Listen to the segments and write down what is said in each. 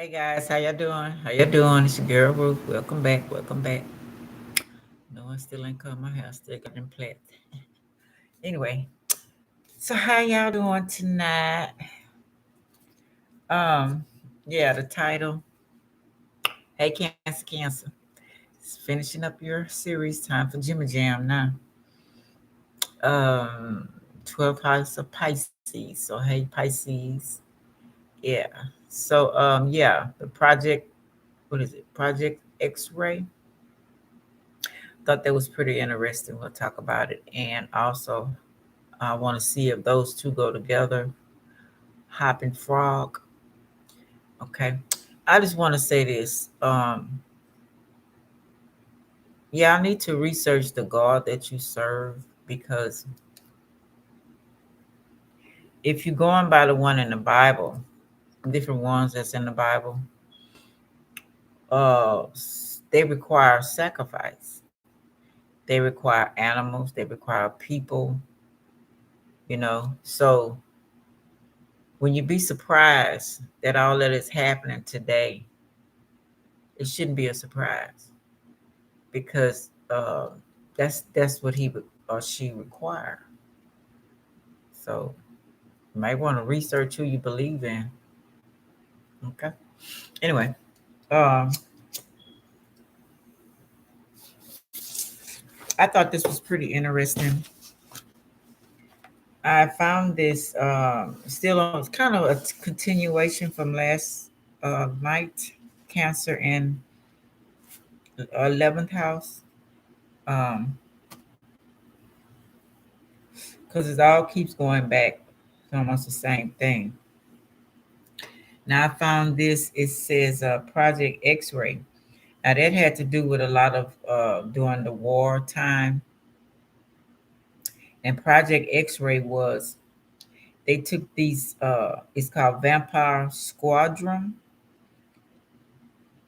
Hey guys, how y'all doing? How y'all doing? It's your girl Ruth. Welcome back. Welcome back. No one still ain't come my house. Still got them plat. Anyway, so how y'all doing tonight? Um, yeah, the title. Hey Cancer. It's finishing up your series. Time for Jimmy Jam now. Um, 12 House of Pisces. So hey Pisces. Yeah. So yeah, the project. What is it? Project X-Ray. Thought that was pretty interesting. We'll talk about it. And also, I want to see if those two go together. Hopping frog. Okay. I just want to say this. Yeah, I need to research the God that you serve because if you're going by the one in the Bible, different ones that's in the Bible, uh, they require sacrifice. They require animals. They require people. So when you be surprised that all that is happening today, it shouldn't be a surprise because that's what he or she require. So you might want to research who you believe in. Okay. Anyway, um, I thought this was pretty interesting. I found this still on. It's kind of a continuation from last night. Cancer in 11th house. Um, because it all keeps going back to almost the same thing. Now I found this. It says Project X-Ray. Now that had to do with a lot of during the war time. And Project X-Ray was they took these. It's called Vampire Squadron,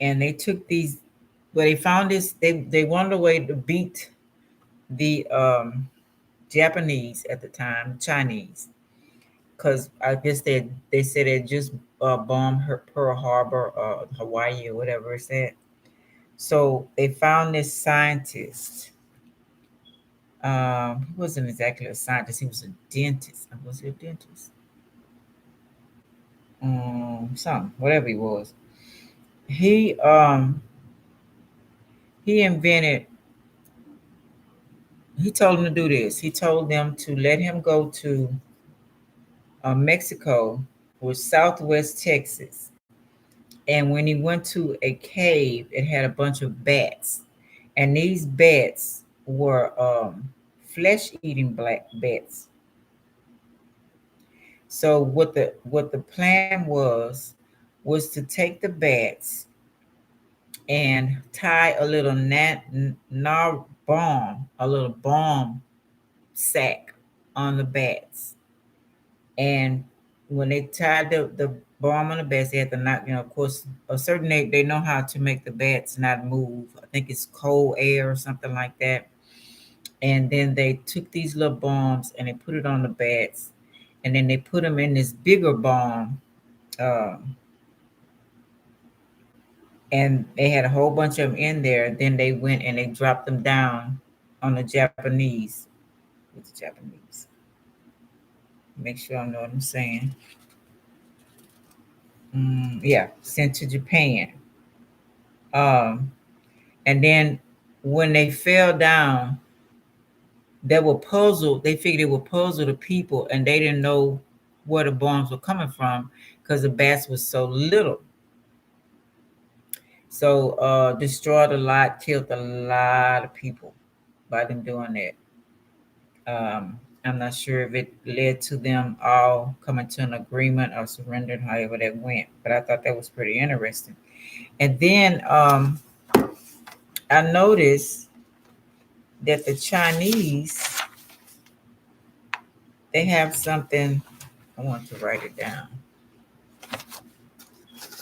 and they took these. Well, they found this. They wanted a way to beat the Japanese at the time, Chinese, because I guess they said they just bombed Pearl Harbor, Hawaii, or whatever it's at. So they found this scientist. He wasn't exactly a scientist; he was a dentist. Was he a dentist? Something, whatever he was. He um he invented. He told them to do this. He told them to let him go to Mexico or Southwest Texas. And when he went to a cave, it had a bunch of bats, and these bats were flesh-eating black bats. So what the plan was to take the bats and tie a little a little bomb sack on the bats. And when they tied the bomb on the bats, they had to knock, of course, a certain they know how to make the bats not move. I think it's cold air or something like that. And then they took these little bombs and they put it on the bats, and then they put them in this bigger bomb, uh, and they had a whole bunch of them in there. Then they went and they dropped them down on the Japanese. With the Japanese, make sure I know what I'm saying. Yeah, sent to Japan. Um, and then when they fell down, they were puzzled. They figured it would puzzle the people, and they didn't know where the bombs were coming from because the bats was so little. So destroyed a lot, killed a lot of people by them doing that. I'm not sure if it led to them all coming to an agreement or surrendering, however that went. But I thought that was pretty interesting. And then I noticed that the Chinese, they have something. I want to write it down.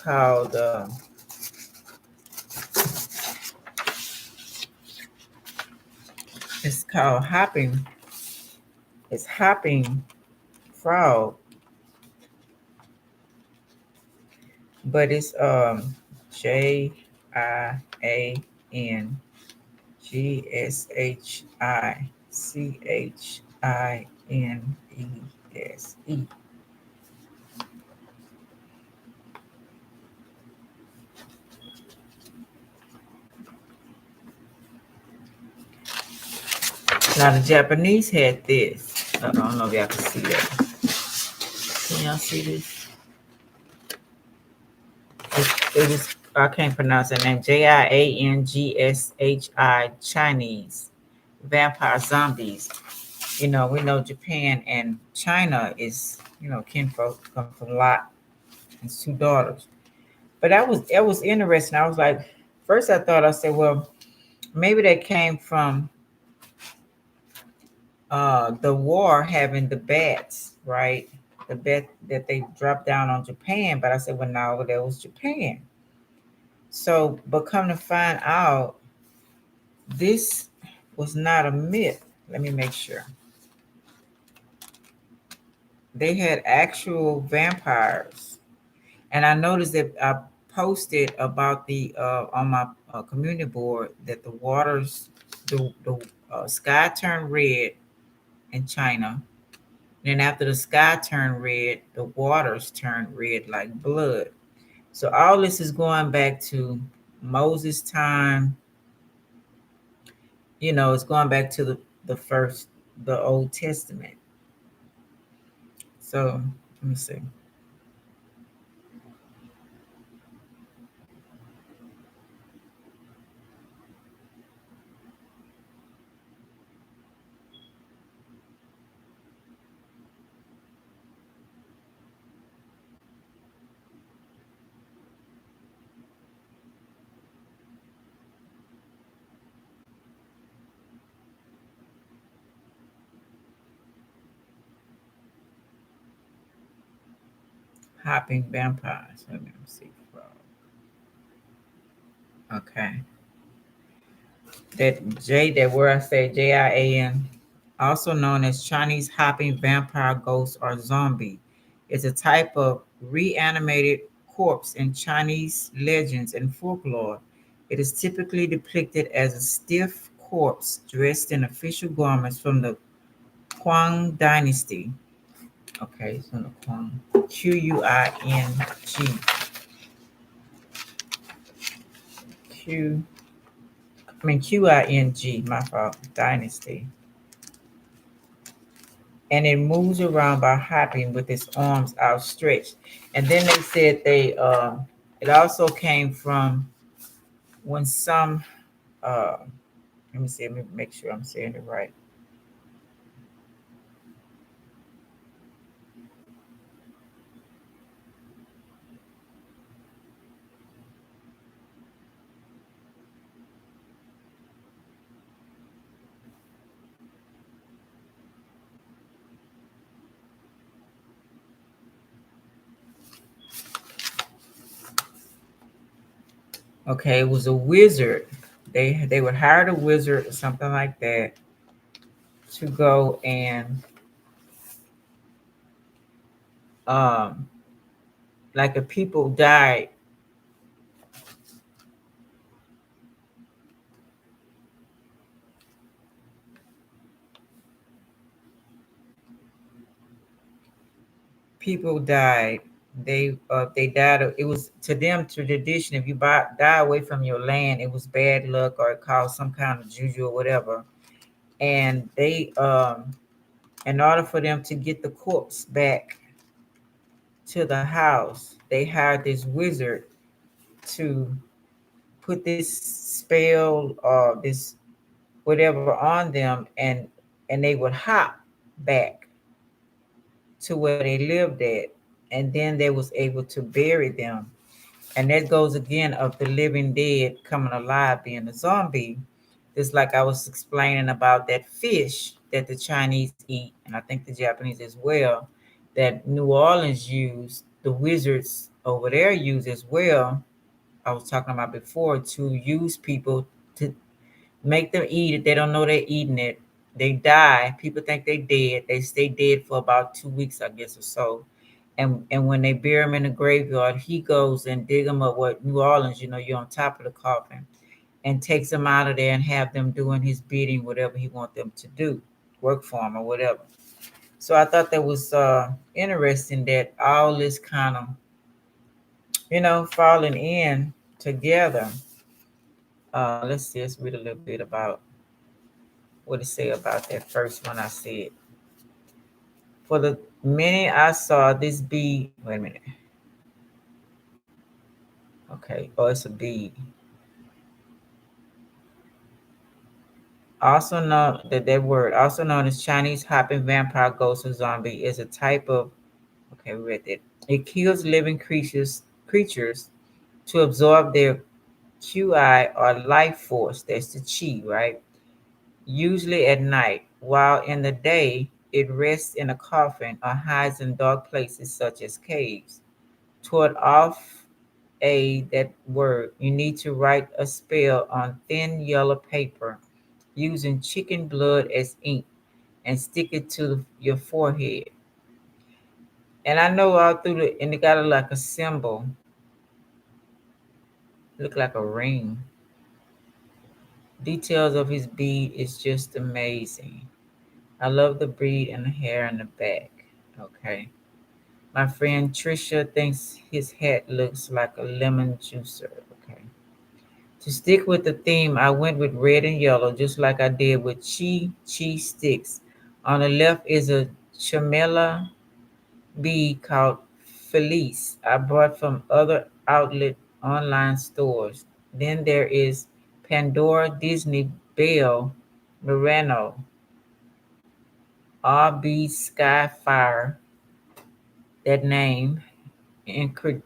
Called it's called hopping. It's hopping frog. but it's JANGSHICHINESE. Now the Japanese had this. I don't know if y'all can see that. Can y'all see this? It was, I can't pronounce that name. JIANGSHI, Chinese vampire zombies. We know Japan and China is, kinfolk, come from Lot and his two daughters. But that was interesting. I was like, first I said, well, maybe they came from the war having the bats, right? The bat that they dropped down on Japan. But I said, well, no, that was Japan. So, but come to find out, this was not a myth. Let me make sure. They had actual vampires. And I noticed that I posted about the on my community board that the waters, the sky turned red in China. Then after the sky turned red, the waters turned red like blood. So all this is going back to Moses' time. It's going back to the Old Testament. So let me see. Hopping vampires. Let me see. Okay. That where I say JIAN, also known as Chinese hopping vampire ghost or zombie, is a type of reanimated corpse in Chinese legends and folklore. It is typically depicted as a stiff corpse dressed in official garments from the Quang Dynasty. Okay, so the Quang, Q I mean QING, my fault, Dynasty. And it moves around by hopping with its arms outstretched. And then they said it also came from when some uh, let me see, let me make sure I'm saying it right. Okay, it was a wizard. They would hire a wizard or something like that to go and um like if people died, people died. They died. It was to them tradition. If you die away from your land, it was bad luck or it caused some kind of juju or whatever. And in order for them to get the corpse back to the house, they hired this wizard to put this spell or this whatever on them, and they would hop back to where they lived at, and then they was able to bury them. And that goes again of the living dead coming alive, being a zombie. Just like I was explaining about that fish that the Chinese eat, and I think the Japanese as well, that New Orleans use, the wizards over there use as well. I was talking about before, to use people to make them eat it. They don't know they're eating it. They die. People think they dead. They stay dead for about 2 weeks, I guess, or so. and when they bury him in the graveyard, he goes and dig him up. What New Orleans, you're on top of the coffin, and takes them out of there and have them doing his bidding, whatever he want them to do, work for him or whatever. So I thought that was interesting that all this kind of falling in together. Let's see, let's read a little bit about what it say about that first one I said. For the minute I saw this bead, wait a minute. Okay, oh, it's a bead. Also known that word, also known as Chinese hopping vampire ghost or zombie, is a type of okay, we read that. It kills living creatures to absorb their QI or life force. That's the chi, right? Usually at night, while in the day it rests in a coffin or hides in dark places such as caves. Toward off that word, you need to write a spell on thin yellow paper using chicken blood as ink and stick it to your forehead. And I know all through and it got like a symbol, look like a ring. Details of his bead is just amazing. I love the bead and the hair in the back. Okay. My friend Trisha thinks his hat looks like a lemon juicer. Okay. To stick with the theme, I went with red and yellow, just like I did with chi sticks. On the left is a chamela bead called Felice I bought from other outlet online stores. Then there is Pandora Disney Belle Moreno RB Skyfire. That name incremental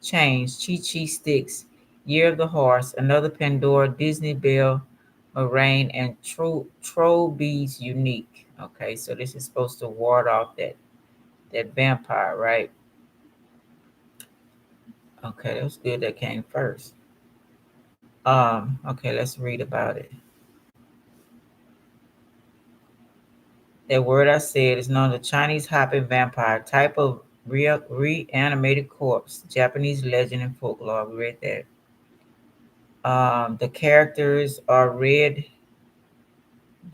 change. Chi Chi Sticks, Year of the Horse, another Pandora Disney Belle Moraine, and Troll Bees Unique. Okay, so this is supposed to ward off that vampire, right? Okay, that was good. That came first. Okay, let's read about it. That word I said is known as Chinese hopping vampire, type of reanimated corpse, Japanese legend and folklore. We read that. The characters are red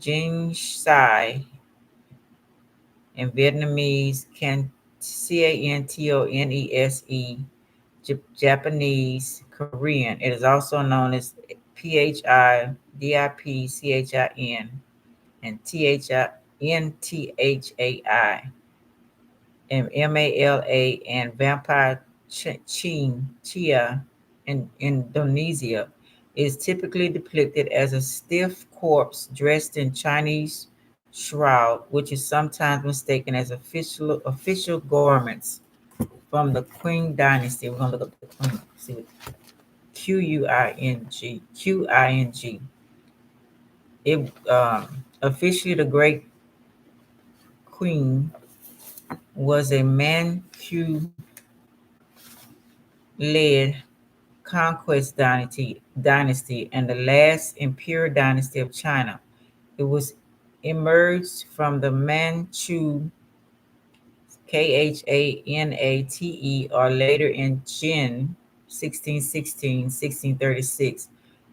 Jing Sai in Vietnamese, Cantonese, Japanese, Korean. It is also known as PHIDIPCHIN and THINTHAI and MALA and Vampire Chia in Indonesia is typically depicted as a stiff corpse dressed in Chinese shroud, which is sometimes mistaken as official garments from the Qing dynasty. We're gonna look up the Qing. See what Qing. It officially the Great Queen was a Manchu-led conquest dynasty and the last imperial dynasty of China. It was emerged from the Manchu Khanate or later in Jin 1636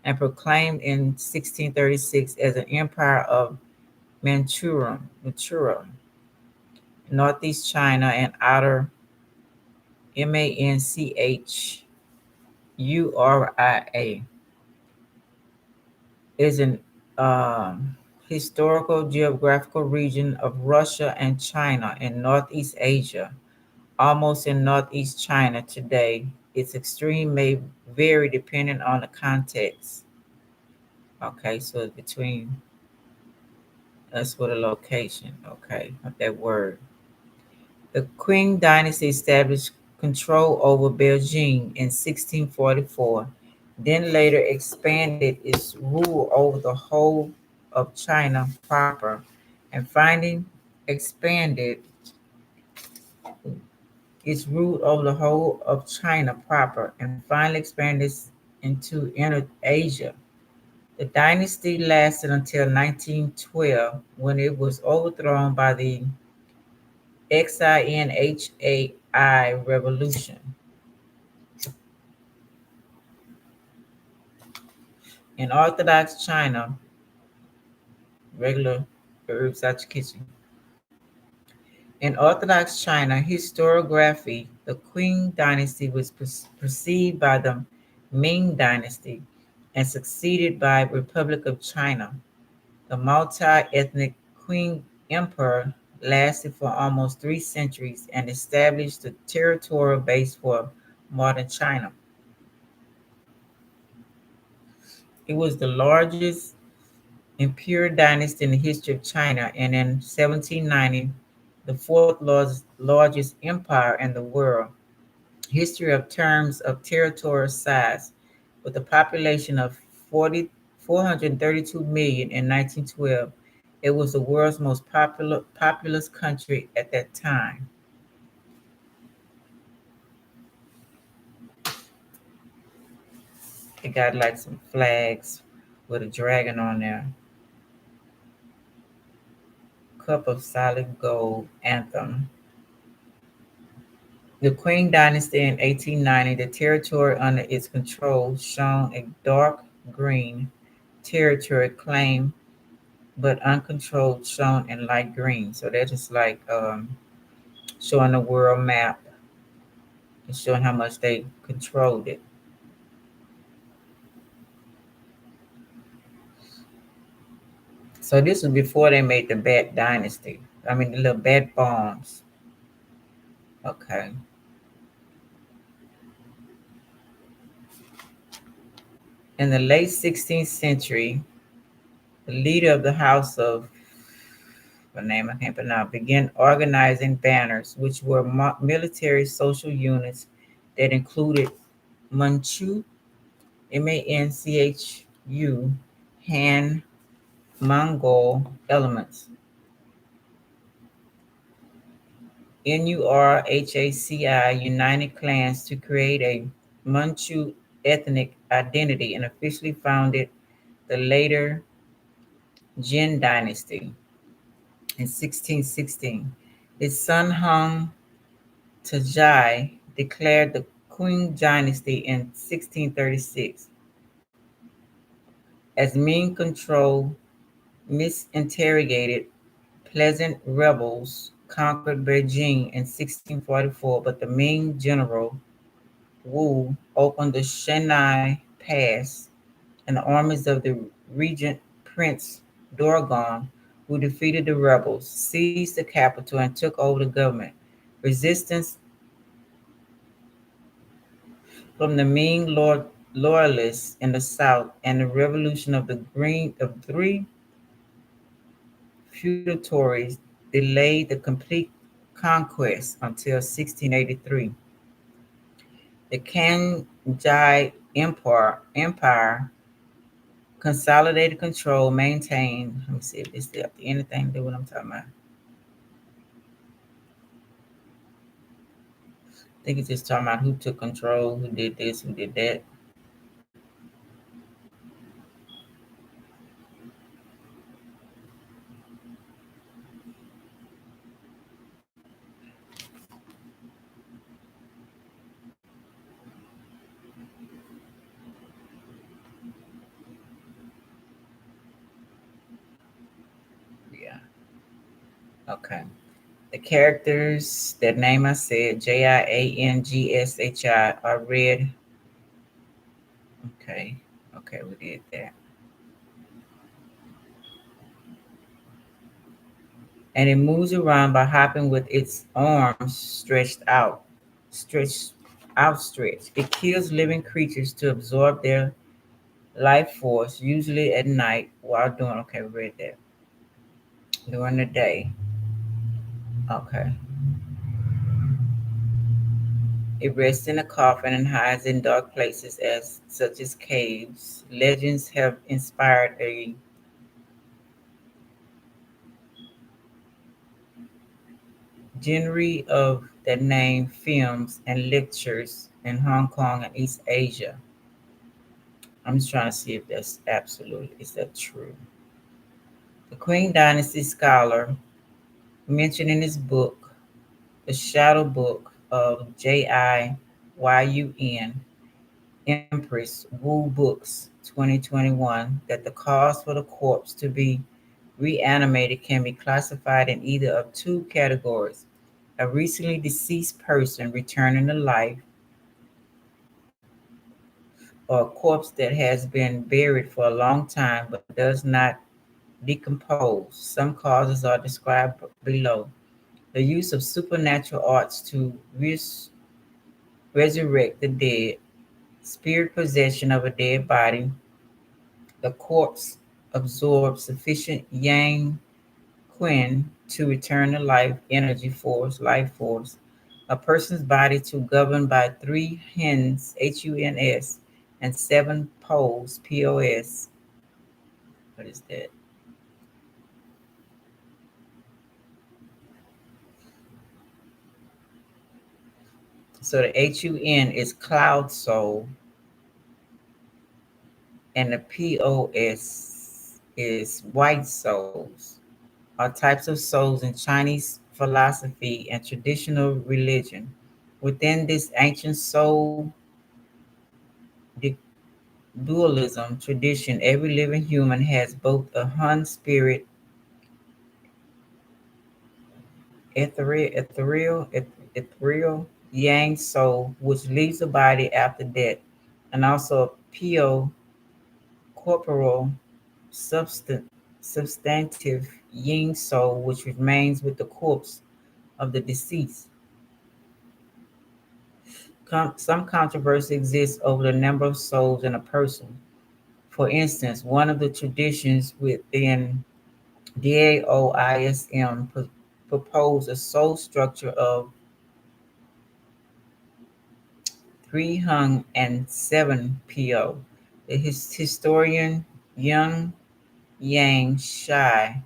and proclaimed in 1636 as an empire of Manchuria, northeast China and outer Manchuria is an historical geographical region of Russia and China in Northeast Asia, almost in Northeast China today. Its extreme may vary depending on the context. Okay, so it's between that's what a location. Okay, of that word. The Qing dynasty established control over Beijing in 1644, then later expanded its rule over the whole of China proper, and finally expanded its rule over the whole of China proper, and finally expanded into inner Asia. The dynasty lasted until 1912, when it was overthrown by the XINHAI revolution. In Orthodox China, regular herbs out your kitchen. In Orthodox China historiography, the Qing dynasty was preceded by the Ming dynasty and succeeded by Republic of China. The multi-ethnic Qing Empire lasted for almost 3 centuries and established the territorial base for modern China. It was the largest imperial dynasty in the history of China, and in 1790, the fourth largest empire in the world. History of terms of territorial size, with a population of 432 million in 1912, it was the world's most populous country at that time. It got like some flags with a dragon on there. Cup of solid gold anthem. The Qing dynasty in 1890, the territory under its control shown a dark green territory claimed but uncontrolled shown in light green. So that is like showing the world map and showing how much they controlled it. So this was before they made the bat dynasty. I mean the little bat bombs. Okay. In the late 16th century, the leader of the house of a name I can't pronounce began organizing banners, which were military social units that included Manchu, Manchu, Han, Mongol elements, NURHACI, united clans to create a Manchu ethnic identity and officially founded the later Jin dynasty in 1616. His son Hung Tajai declared the Qing dynasty in 1636 as Ming controlled misinterrogated peasant rebels conquered Beijing in 1644, but the Ming general Wu opened the Shanai Pass, and the armies of the regent Prince Dogon, who defeated the rebels, seized the capital and took over the government. Resistance from the Ming loyalists in the south and the revolution of the three feudatories delayed the complete conquest until 1683. The Kanjai Empire consolidated control, maintained. Let me see if this has anything to do with what I'm talking about. I think it's just talking about who took control, who did this, who did that. Yeah. Okay. The characters, that name I said, JIANGSHI, are read. Okay. Okay, we did that. And it moves around by hopping with its arms stretched outstretched. It kills living creatures to absorb their life force, usually at night while doing, okay, we read that. During the day. Okay. It rests in a coffin and hides in dark places such as caves. Legends have inspired a genre of that name films and lectures in Hong Kong and East Asia. I'm just trying to see if that's absolute. Is that true? The Qing Dynasty scholar mentioned in his book The Shadow Book of Jiyun Empress Wu Books 2021 that the cause for the corpse to be reanimated can be classified in either of two categories: a recently deceased person returning to life, or a corpse that has been buried for a long time but does not decompose. Some causes are described below. The use of supernatural arts to resurrect the dead, spirit possession of a dead body, the corpse absorbs sufficient yang qin to return to life force, a person's body to govern by three hens, HUNS, and seven poles, POS. What is that? So the HUN is cloud soul, and the POS is white souls, are types of souls in Chinese philosophy and traditional religion. Within this ancient soul dualism tradition, every living human has both a Hun spirit, ethereal yang soul, which leaves the body after death, and also a pure corporal substantive yin soul, which remains with the corpse of the deceased. Some controversy exists over the number of souls in a person. For instance, one of the traditions within DAOISM proposed a soul structure of three Hung and seven Po. The historian Young Yang Shih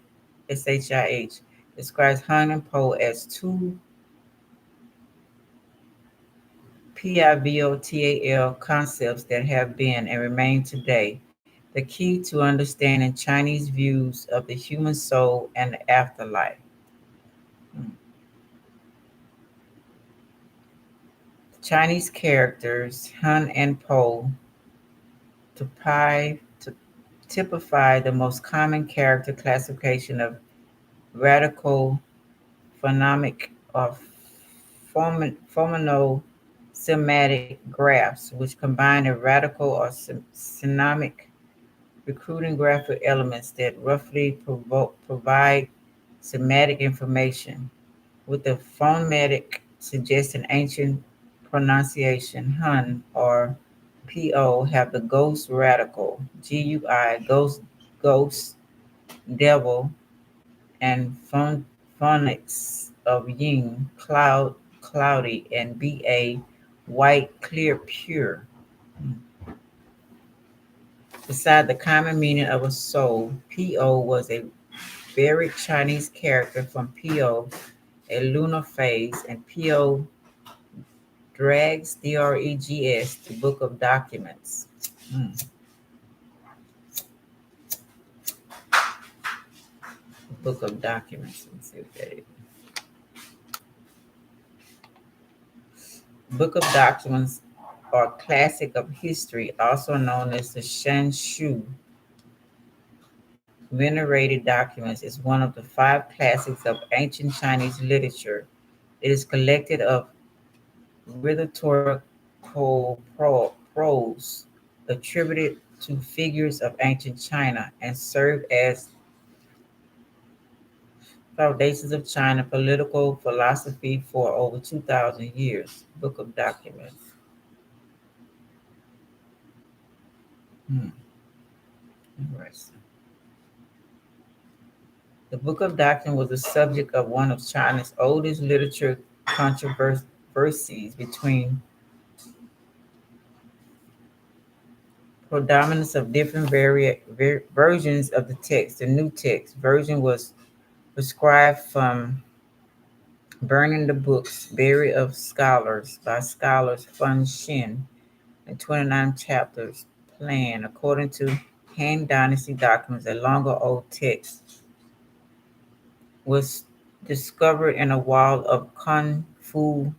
describes Hung and Po as two pivotal concepts that have been and remain today the key to understanding Chinese views of the human soul and the afterlife. Chinese characters Han and Po to typify the most common character classification of radical phonemic or phono-semantic graphs, which combine a radical or synonymic recruiting graphic elements that roughly provide semantic information, with the phonetic suggesting ancient pronunciation. Hun or Po have the ghost radical, GUI, ghost, devil, and phonics of yin, cloudy, and Ba, white, clear, pure. Beside the common meaning of a soul, Po was a very Chinese character from Po, a lunar phase, and Po Dregs, the Book of Documents. Mm, Book of Documents. Let's see what that is. Book of Documents or classic of history, also known as the Shan Shu venerated documents, is one of the five classics of ancient Chinese literature. It is collected of rhetorical prose attributed to figures of ancient China and served as foundations of China political philosophy for over 2,000 years. Book of Documents. Hmm. Interesting. The Book of Doctrine was the subject of one of China's oldest literature controversies between predominance of different versions of the text. The new text version was prescribed from burning the books, buried of scholars by scholars Fun Shin, and 29 chapters planned according to Han Dynasty documents. A longer old text was discovered in a wall of Confucius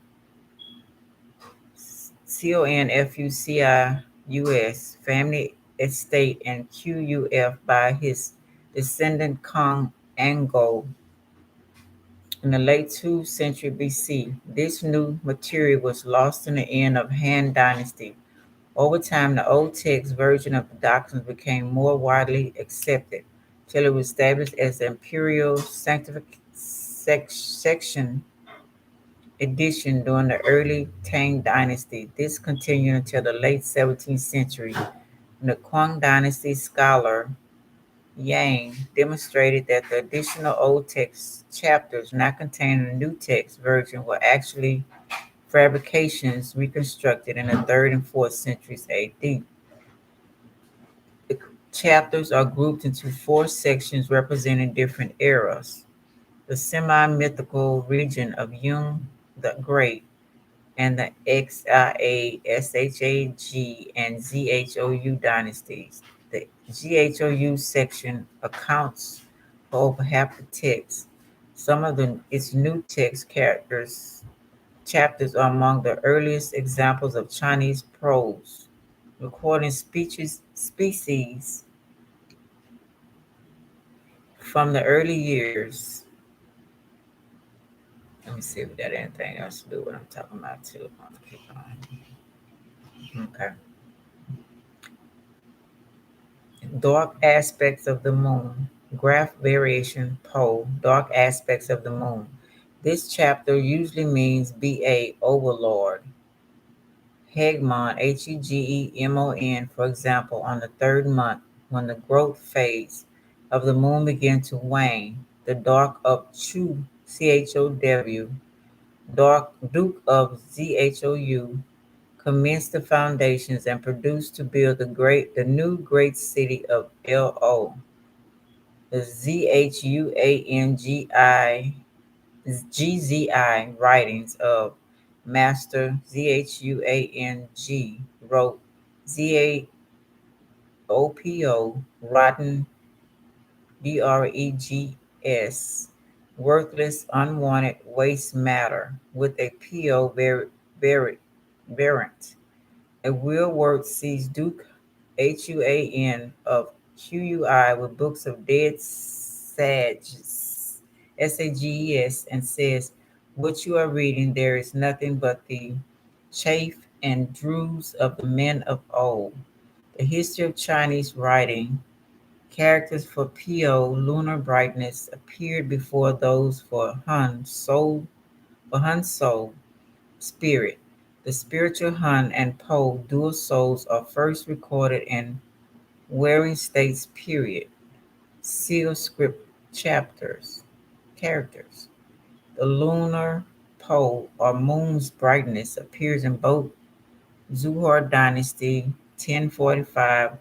family estate in Quf by his descendant Kong Ango in the late 2nd century BC. This new material was lost in the end of Han Dynasty. Over time, the Old Text version of the doctrines became more widely accepted, till it was established as the Imperial Section edition during the early Tang Dynasty. This continued until the late 17th century, when the Quang Dynasty scholar Yang demonstrated that the additional Old Text chapters not contained in the New Text version were actually fabrications reconstructed in the 3rd and 4th centuries AD. The chapters are grouped into 4 sections representing different eras. The semi-mythical region of Yung the Great and the Xia, Shag, and Zhou dynasties. The Zhou section accounts for over half the text. Some of its new text chapters are among the earliest examples of Chinese prose, recording species from the early years. Let me see if we got anything else to do what I'm talking about too. I'm gonna keep on. Okay. Dark aspects of the moon. Graph variation pole. Dark aspects of the moon. This chapter usually means BA overlord. Hegemon, Hegemon, for example, on the 3rd month, when the growth phase of the moon began to wane, the dark of Chu, CHOW, dark Duke of ZHOU, commenced the foundations and produced to build the new great city of LO. The GZI writings of Master ZHUANG wrote ZAOPO, rotten DREGS, worthless, unwanted waste matter, with a PO variant. A real word sees Duke HUAN of QUI with books of dead sages, SAGES, and says, what you are reading, there is nothing but the chaff and drews of the men of old. The history of Chinese writing, characters for PO, lunar brightness, appeared before those for Hun soul, spirit. The spiritual Hun and Po dual souls are first recorded in Waring States period. Seal script characters. The lunar pole or moon's brightness appears in both Zuhar Dynasty 1045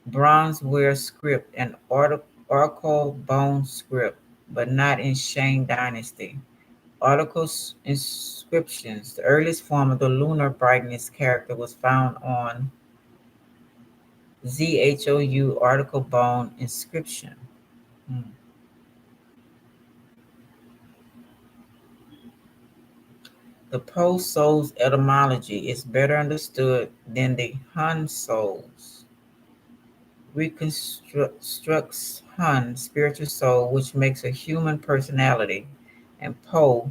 bronzeware script and oracle bone script, but not in Shang Dynasty. Article inscriptions. The earliest form of the lunar brightness character was found on ZHOU article bone inscription. Hmm. The Po soul's etymology is better understood than the Han soul's. Reconstructs Han, spiritual soul, which makes a human personality, and Po,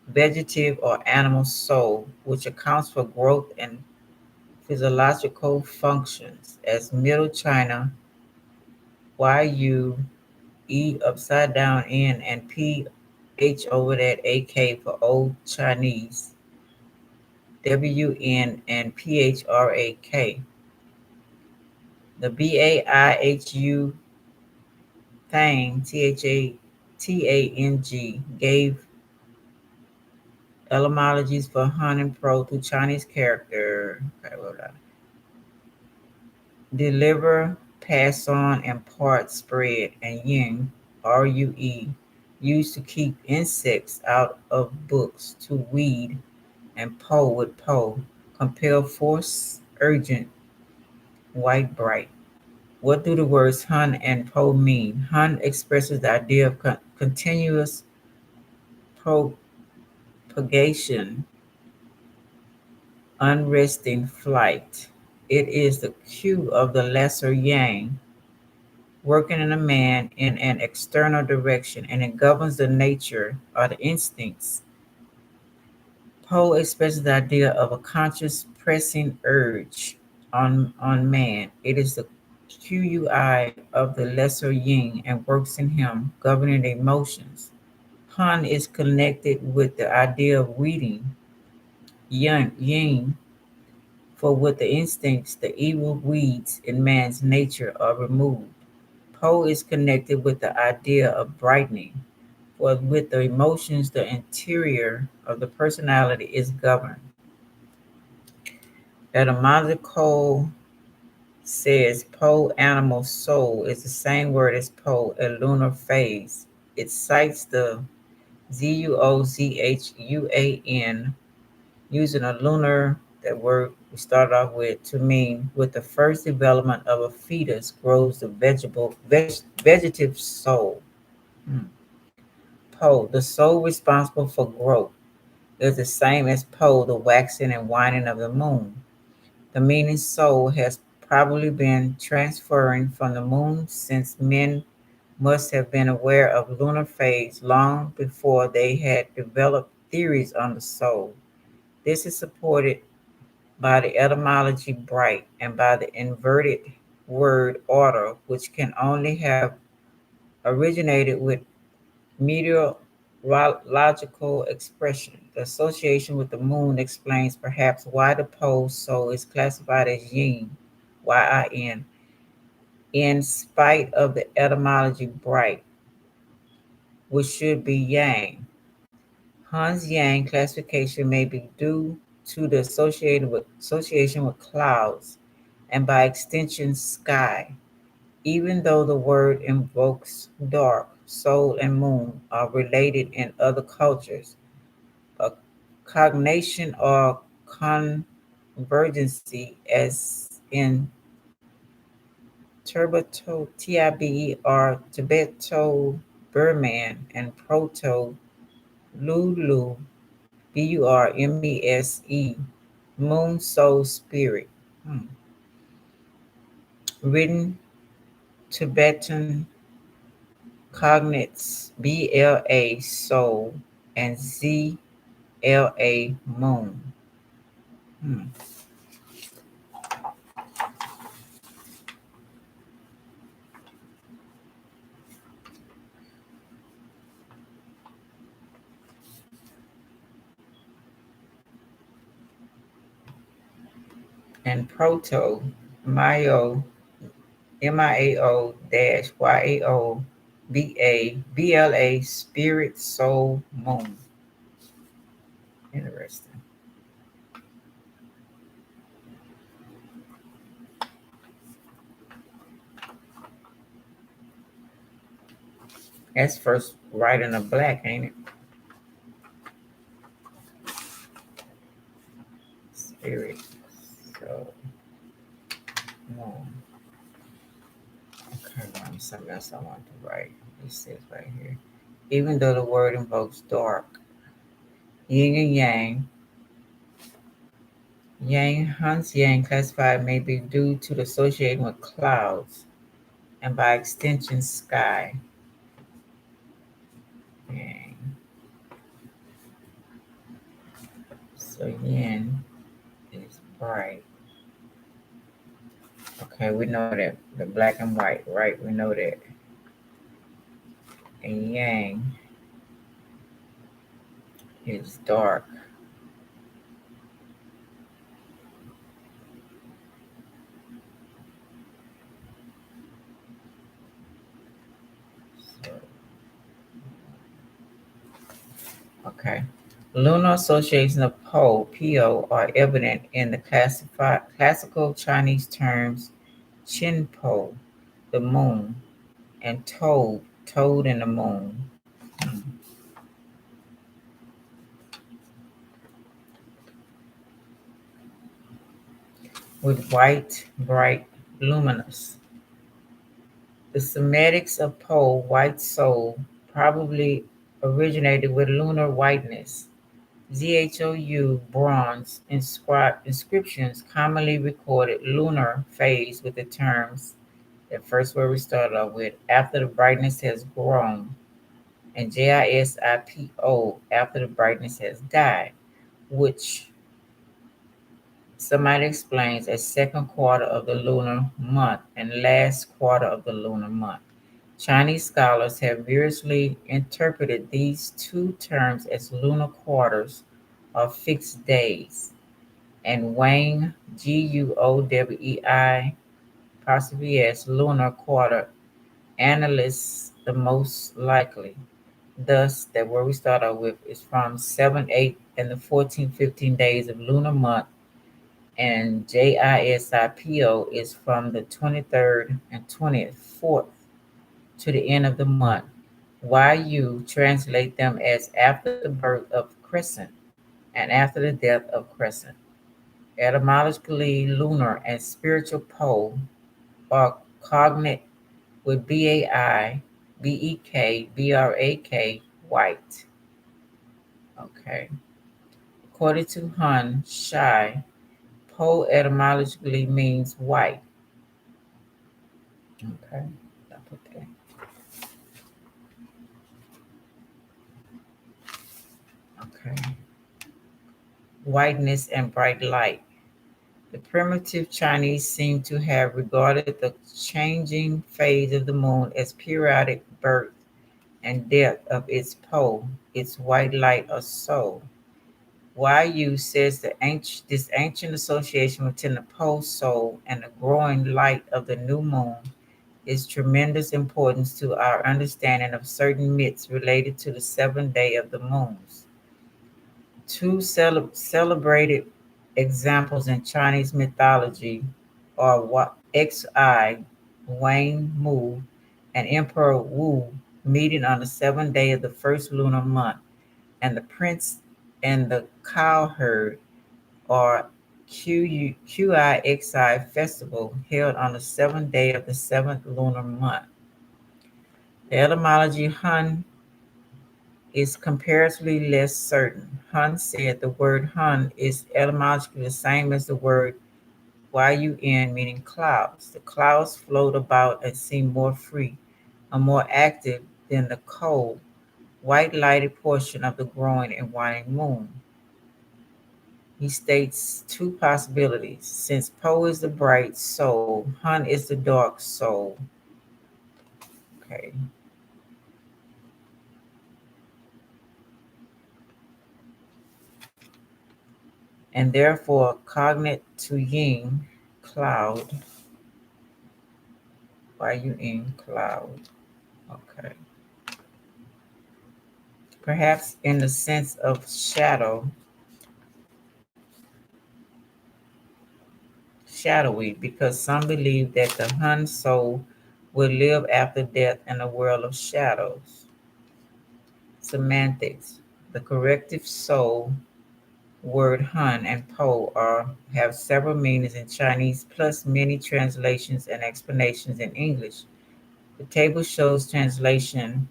vegetative or animal soul, which accounts for growth and physiological functions, as Middle China, YU, upside down N, and PH over that AK for Old Chinese, WN and PHRAK. The BAIHU Thang, THATANG, gave etymologies for Han and Pro to Chinese character. Deliver, pass on, impart, spread, and yin, RUE, used to keep insects out of books, to weed, and po with po, compel, force, urgent, white, bright. What do the words Hun and Po mean? Hun expresses the idea of continuous propagation, unresting flight. It is the cue of the lesser yang working in a man in an external direction, and it governs the nature or the instincts. Poe expresses the idea of a conscious pressing urge on man. It is the QUI of the lesser yin and works in him, governing the emotions. Han is connected with the idea of weeding, yin, for with the instincts, the evil weeds in man's nature are removed. Poe is connected with the idea of brightening, for with the emotions, the interior of the personality is governed. Etymological says Poe animal soul is the same word as Poe, a lunar phase. It cites the Zuozhuan using a lunar, that word we started off with, to mean with the first development of a fetus grows the vegetative soul. Hmm. Po, the soul responsible for growth, is the same as Po, the waxing and waning of the moon. The meaning soul has probably been transferring from the moon since men must have been aware of lunar phase long before they had developed theories on the soul. This is supported by the etymology bright and by the inverted word order, which can only have originated with meteorological expression. The association with the moon explains perhaps why the pole soul is classified as yin, yin, in spite of the etymology bright, which should be yang. Hans Yang classification may be due to the association with clouds and by extension sky. Even though the word invokes dark, soul, and moon are related in other cultures, a cognation or convergency, as in Tibeto Tiber Tibeto Burman and Proto Lulu Burmese Moon Soul Spirit. Hmm. Written Tibetan cognates BLA Soul and ZLA Moon. Hmm. And Proto Mio MIAO dash YAO BLA Spirit Soul Moon. Interesting. That's first right in the black, ain't it? Spirit Soul Moon. Okay, something else I want to write. It says right here. Even though the word invokes dark, yin and yang, Hans Yang classified may be due to the association with clouds and by extension sky. Yang. So yin is bright. Okay, we know that. The black and white, right? We know that. And yang is dark. So, okay. Lunar associations of Po, are evident in the classical Chinese terms Qin Po, the moon, and toad in the moon. With white, bright, luminous. The Semitics of Po, white soul, probably originated with lunar whiteness. ZHOU bronze inscriptions commonly recorded lunar phase with the terms that first word we started off with after the brightness has grown, and JISIPO after the brightness has died, which somebody explains as second quarter of the lunar month and last quarter of the lunar month. Chinese scholars have variously interpreted these two terms as lunar quarters or fixed days, and Wang GUOWEI possibly as lunar quarter analysts the most likely. Thus, that where we start out with is from 7, 8, and the 14, 15 days of lunar month, and JISIPO is from the 23rd and 24th to the end of the month. YU translate them as after the birth of Crescent and after the death of Crescent. Etymologically, lunar and spiritual pole are cognate with BAI, BEK, BRAK, white. Okay. According to Han Shai, pole etymologically means white. Okay. I put that. Okay. Whiteness and bright light. The primitive Chinese seem to have regarded the changing phase of the moon as periodic birth and death of its pole, its white light or soul. YU says this ancient association between the pole soul and the growing light of the new moon is tremendous importance to our understanding of certain myths related to the seventh day of the moons. Two celebrated examples in Chinese mythology are Xi, Wang Mu, and Emperor Wu meeting on the seventh day of the first lunar month, and the prince and the cowherd, or QIXI festival held on the seventh day of the seventh lunar month. The etymology Hun is comparatively less certain. Hun said the word Hun is etymologically the same as the word YUN, meaning clouds. The clouds float about and seem more free or more active than the cold, white lighted portion of the growing and waning moon. He states two possibilities. Since Po is the bright soul, Hun is the dark soul. Okay. And therefore cognate to yin, cloud, YUN, cloud. Okay. Perhaps in the sense of shadow, shadowy, because some believe that the Hun soul will live after death in a world of shadows. Semantics. The corrective soul word Hun and Po have several meanings in Chinese, plus many translations and explanations in English. The table shows translation.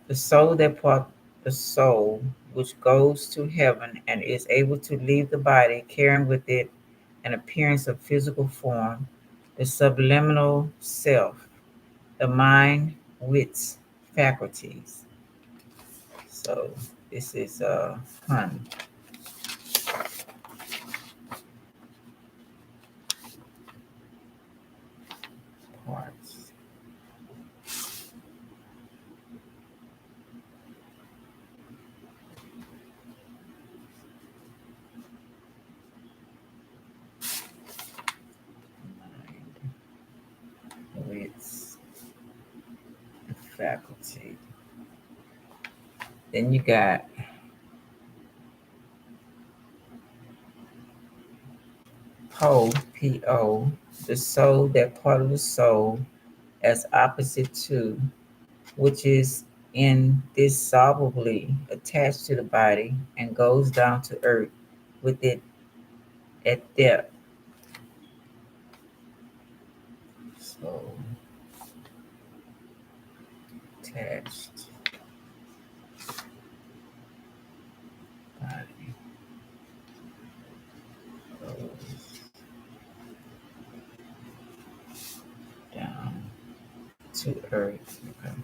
The soul that part the soul which goes to heaven and is able to leave the body, carrying with it an appearance of physical form, the subliminal self, the mind, wits, faculties. So this is Hun parts. Mind, wits, faculty. Then you got Po, P-O, the soul, that part of the soul as opposite to, which is indissolubly attached to the body and goes down to earth with it at depth. So attached body goes down to earth. Okay.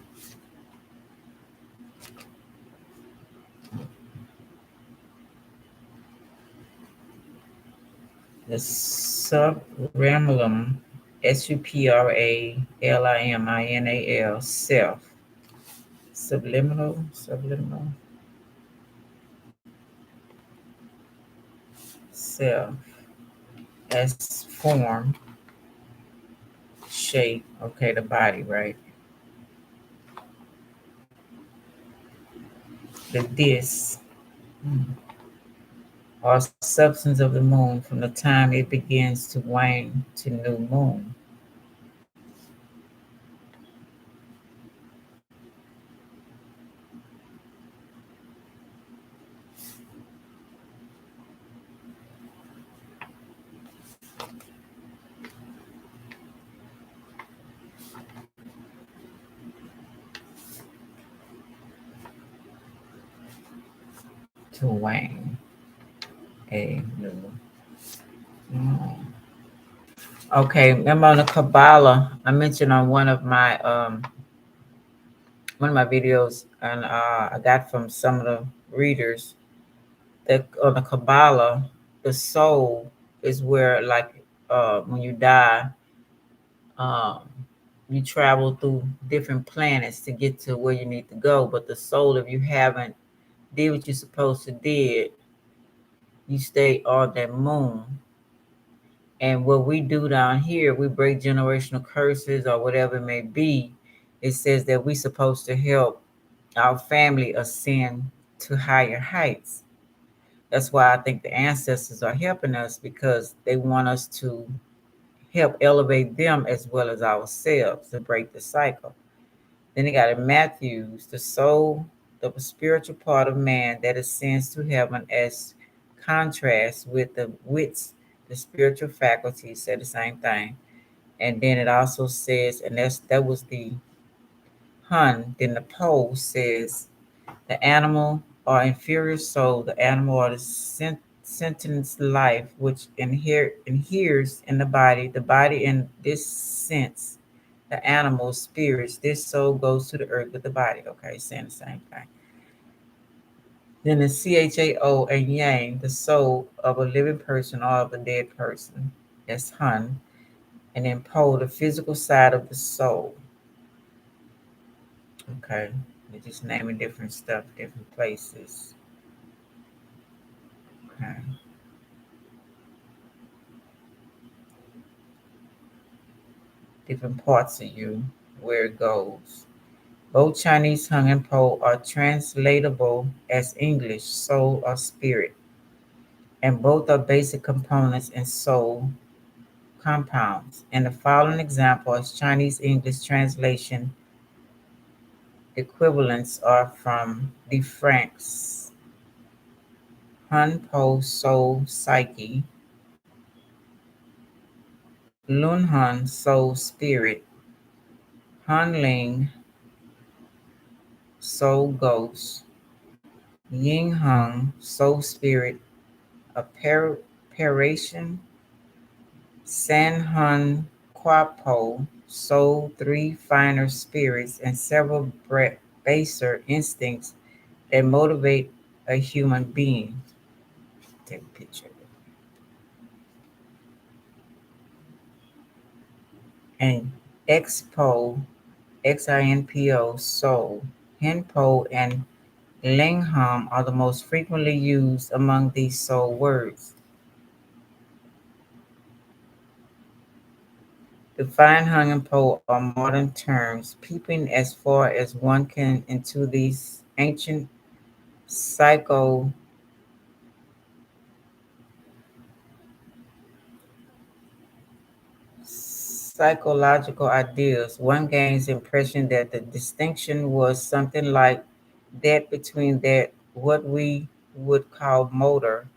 The supralimum, supraliminal, self. Subliminal, self as form, shape. Okay, the body, right? The disk, or substance of the moon from the time it begins to wane to new moon. To wane a new moon. Okay, remember on the Kabbalah, I mentioned on one of my videos, and I got from some of the readers that on the Kabbalah, the soul is where, like, when you die, um, you travel through different planets to get to where you need to go. But the soul, if you haven't did what you're supposed to did, you stay on that moon. And what we do down here, we break generational curses or whatever it may be. It says that we're supposed to help our family ascend to higher heights. That's why I think the ancestors are helping us, because they want us to help elevate them as well as ourselves to break the cycle. Then they got in Matthews, the soul, the spiritual part of man that ascends to heaven as contrast with the wits, the spiritual faculties, say the same thing. And then it also says, and that was the Hun. Then the pole says the animal or inferior soul, the animal or the sentient life, which inheres in the body in this sense, the animal spirits, this soul goes to the earth with the body. Okay, saying the same thing. Then the CHAO and Yang, the soul of a living person or of a dead person, that's Hun. And then Po, the physical side of the soul. Okay, we're just naming different stuff, different places. Okay. Different parts of you, where it goes. Both Chinese Hung and Po are translatable as English, soul or spirit, and both are basic components in soul compounds. And the following example is Chinese English translation equivalents are from the Franks. Hun Po soul psyche, Lun Hun soul spirit, Han Ling soul ghost, Ying Hung soul spirit, apparition, San Hun Quapo soul, three finer spirits, and several baser instincts that motivate a human being. Take a picture. And Expo, XINPO, soul, Hinpo, and Lingham are the most frequently used among these soul words. The fine hung and po are modern terms, peeping as far as one can into these ancient psycho psychological ideas. One gains impression that the distinction was something like that between that what we would call motor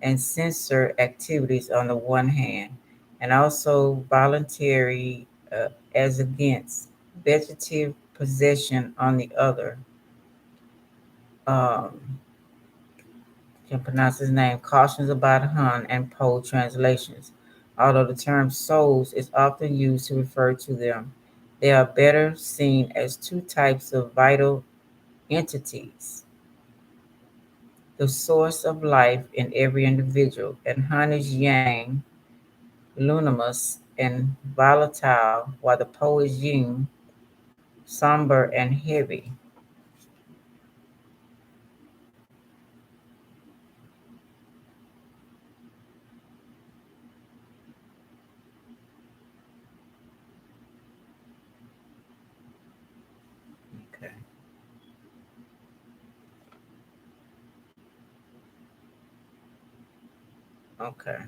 and sensor activities on the one hand, and also voluntary as against vegetative possession on the other. Um, can pronounce his name, cautions about Hun and Poe translations. Although the term souls is often used to refer to them, they are better seen as two types of vital entities, the source of life in every individual, and Hun is yang, luminous and volatile, while the Poe is yin, somber and heavy. Okay. Okay.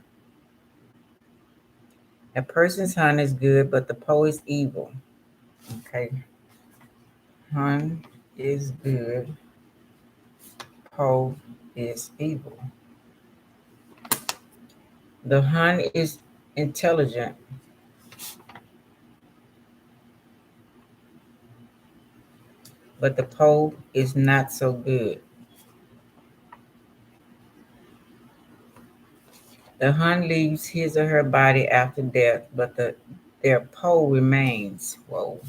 A person's Hun is good, but the Poe is evil. Okay. Hun is good, Po is evil. The Hun is intelligent, but the Po is not so good. The Hun leaves his or her body after death, but their Po remains. Whoa.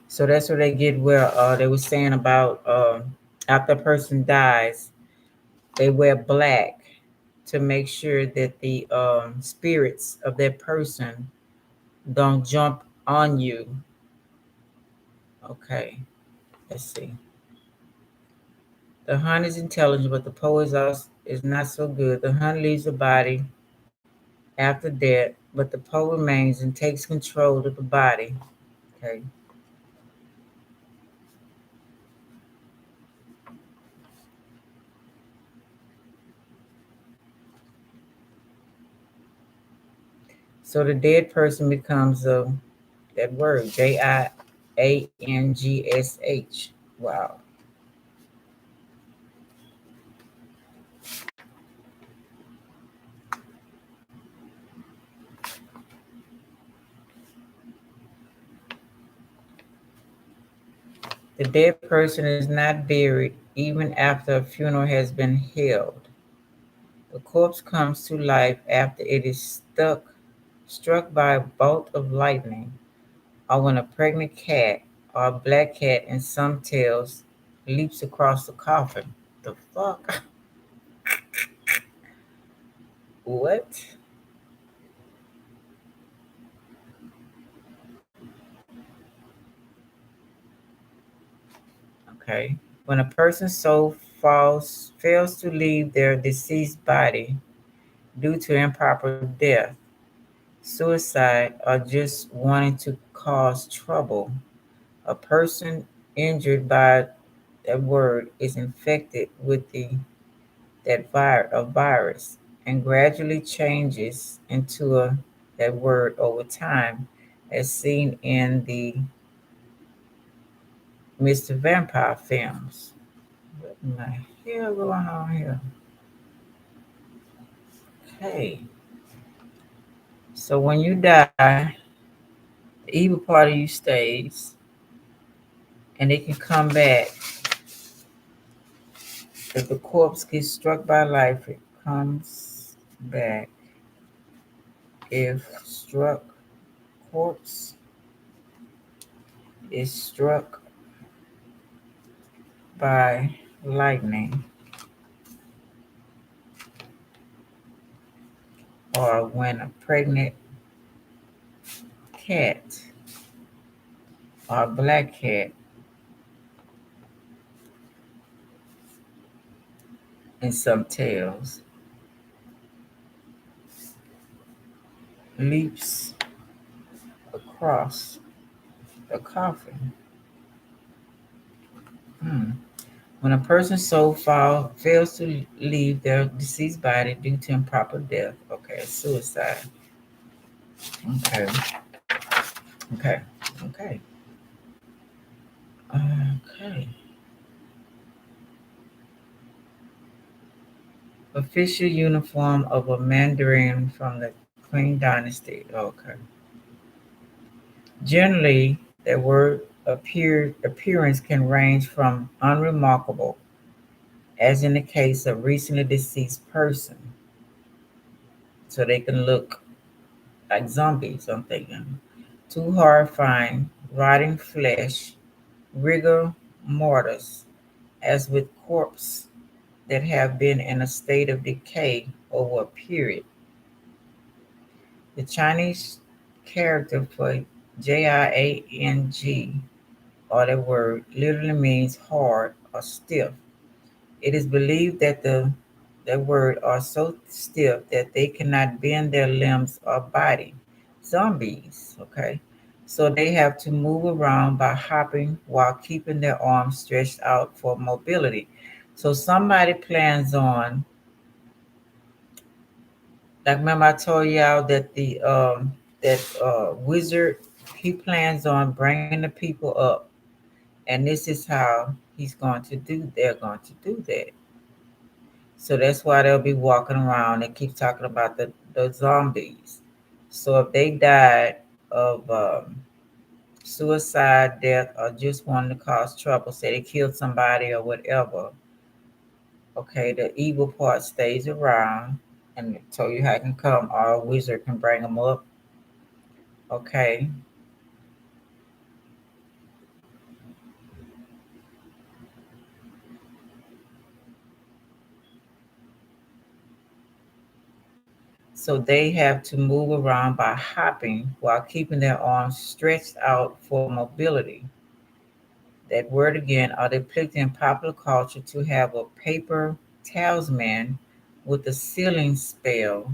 So that's where they get where they were saying about after a person dies, they wear black to make sure that the spirits of that person don't jump on you. Okay, let's see. The Hun is intelligent, but the Po is not so good. The Hun leaves the body after death, but the Po remains and takes control of the body. Okay. So the dead person becomes that word, Jingsh. Wow. The dead person is not buried even after a funeral has been held. The corpse comes to life after it is struck by a bolt of lightning, or when a pregnant cat or a black cat in some tales leaps across the coffin. The fuck? What? Okay. When a person's soul fails to leave their deceased body due to improper death, suicide, or just wanting to cause trouble, a person injured by that word is infected with a virus and gradually changes into that word over time, as seen in the Mr. Vampire films. What in the hell going on here? Okay, so when you die, the evil part of you stays, and it can come back. If the corpse gets struck by life, it comes back. If struck corpse is struck by lightning, or when a pregnant cat or a black cat in some tales leaps across the coffin. Hmm. When a person's soul fails to leave their deceased body due to improper death, okay, suicide. Okay, okay, okay, okay. Official uniform of a Mandarin from the Qing Dynasty. Okay. Generally, their appearance can range from unremarkable, as in the case of recently deceased person, so they can look like zombies, I'm thinking, to horrifying, rotting flesh, rigor mortis, as with corpses that have been in a state of decay over a period. The Chinese character for JIANG, or the word, literally means hard or stiff. It is believed that the word are so stiff that they cannot bend their limbs or body. Zombies, okay? So they have to move around by hopping while keeping their arms stretched out for mobility. So somebody plans on, like remember I told y'all that the wizard, he plans on bringing the people up, and this is how he's going to do. They're going to do that. So that's why they'll be walking around and keep talking about the zombies. So if they died of suicide, death, or just wanting to cause trouble, say they killed somebody or whatever, okay, the evil part stays around and tell you how it can come, or a wizard can bring them up, okay. So they have to move around by hopping while keeping their arms stretched out for mobility. That word again are depicted in popular culture to have a paper talisman with a sealing spell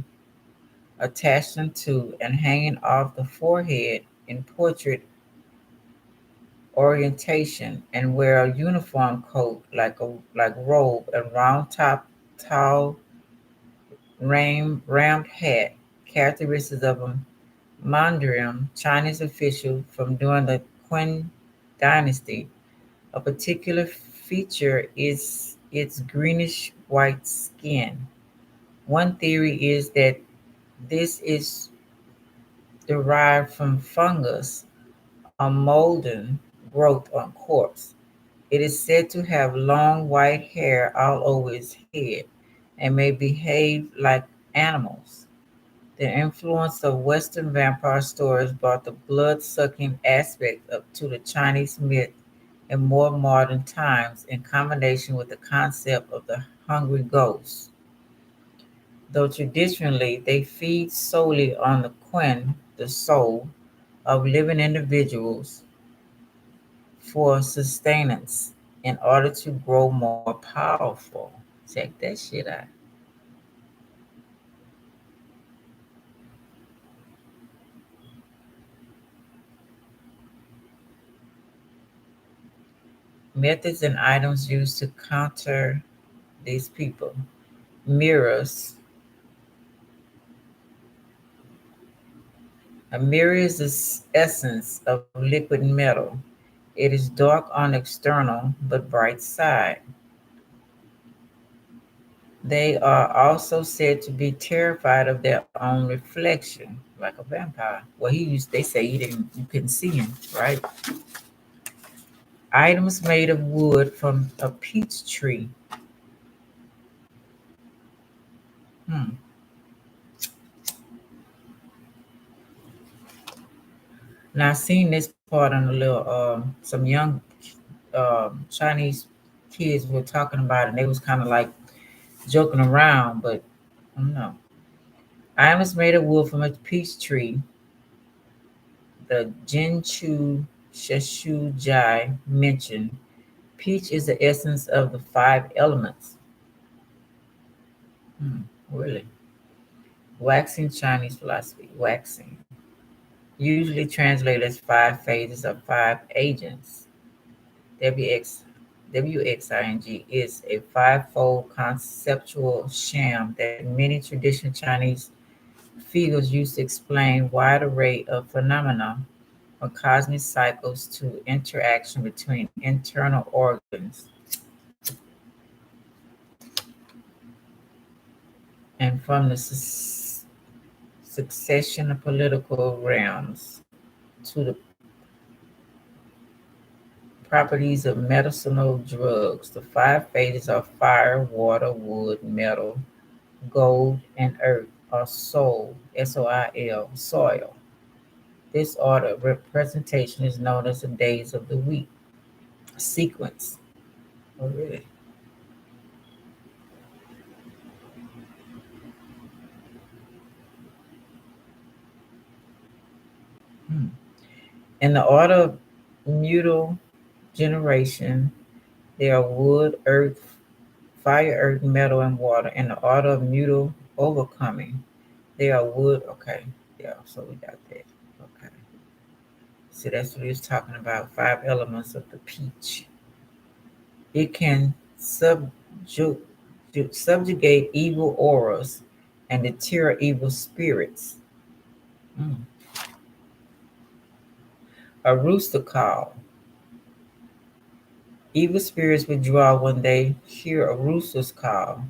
attached to and hanging off the forehead in portrait orientation, and wear a uniform coat like robe and round top tall rammed hat, characteristics of a Mandarin Chinese official from during the Qing dynasty. A particular feature is its greenish white skin. One theory is that this is derived from fungus, a molden growth on corpse. It is said to have long white hair all over its head and may behave like animals. The influence of Western vampire stories brought the blood-sucking aspect up to the Chinese myth in more modern times in combination with the concept of the hungry ghost. Though traditionally they feed solely on the quen, the soul, of living individuals for sustenance in order to grow more powerful. Check that shit out. Methods and items used to counter these people. Mirrors. A mirror is the essence of liquid metal. It is dark on external but bright side. They are also said to be terrified of their own reflection, like a vampire. Well, they say you couldn't see him, right? Items made of wood from a peach tree. Hmm. Now I seen this part on a little some young Chinese kids were talking about it, and they was kind of like joking around, but I don't know. Items made of wood from a peach tree, the Jinchu Sheshu Jai mentioned. Peach is the essence of the five elements. Hmm, really? Waxing Chinese philosophy. Waxing. Usually translated as five phases of five agents. WX, WXING is a five-fold conceptual sham that many traditional Chinese figures use to explain wide array of phenomena from cosmic cycles to interaction between internal organs. and from the succession of political realms to the properties of medicinal drugs. The five phases are fire, water, wood, metal, gold, and earth, or soul, soil, soil. This order of representation is known as the days of the week sequence. Oh, really? Hmm. In the order of mutal generation, there are wood, earth, fire, earth, metal, and water. In the order of mutal overcoming, there are wood. Okay, yeah, so we got that. Okay. So that's what he was talking about. Five elements of the peach. It can subjugate evil auras and deter evil spirits. Mm. A rooster call. Evil spirits withdraw when they hear a rooster's call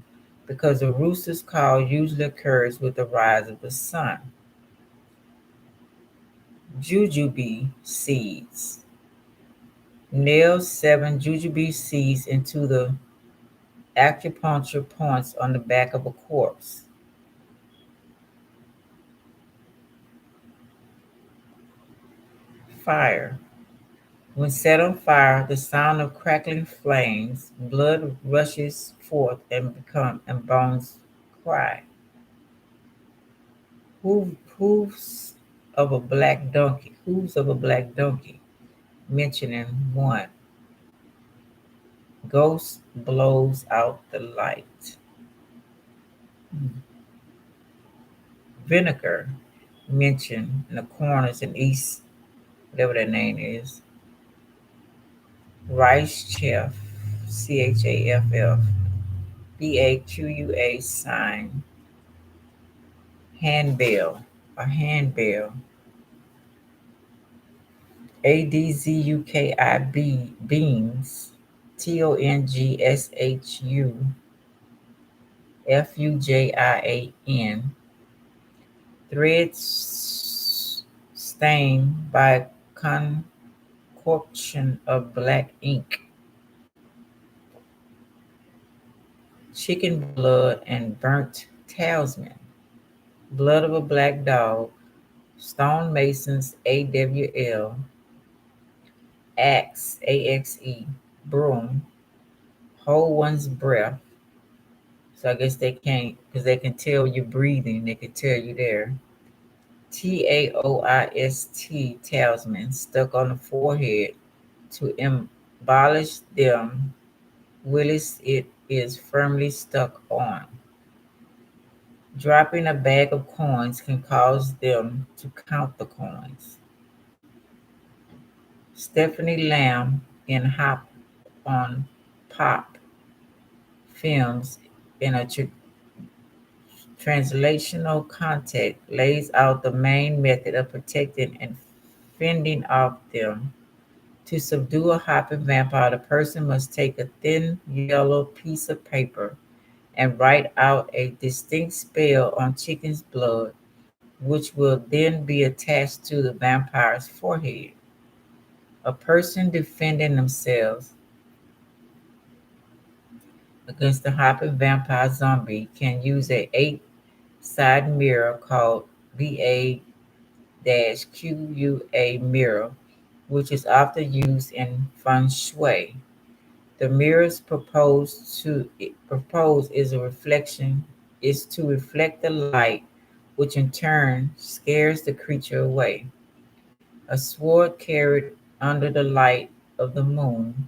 because a rooster's call usually occurs with the rise of the sun. Jujube seeds. Nail 7 jujube seeds into the acupuncture points on the back of a corpse. Fire. When set on fire, the sound of crackling flames, blood rushes forth and bones cry. Hooves of a black donkey. Hooves of a black donkey. Mentioning one. Ghost blows out the light. Vinegar. Mentioned in the corners in East, whatever that name is. Rice Chef. CHAFF. BAQUA sign. Handbell. A handbell. ADZUKI beans. TONGSHUFUJIAN. Threads stained by concoction of black ink. Chicken blood and burnt talisman. Blood of a black dog. Stonemasons AWL. Axe AXE. Broom. Hold one's breath. So I guess they can't, because they can tell you're breathing. They can tell you there. TAOIST talisman stuck on the forehead to embolish them whilst it is firmly stuck on. Dropping a bag of coins can cause them to count the coins. Stephanie Lamb in Hop on Pop films in a translational context lays out the main method of protecting and fending off them. To subdue a hopping vampire, the person must take a thin yellow piece of paper and write out a distinct spell on chicken's blood, which will then be attached to the vampire's forehead. A person defending themselves against the hopping vampire zombie can use a 8-side mirror called BA-QUA mirror, which is often used in feng shui. The mirrors proposed is to reflect the light, which in turn scares the creature away. A sword carried under the light of the moon,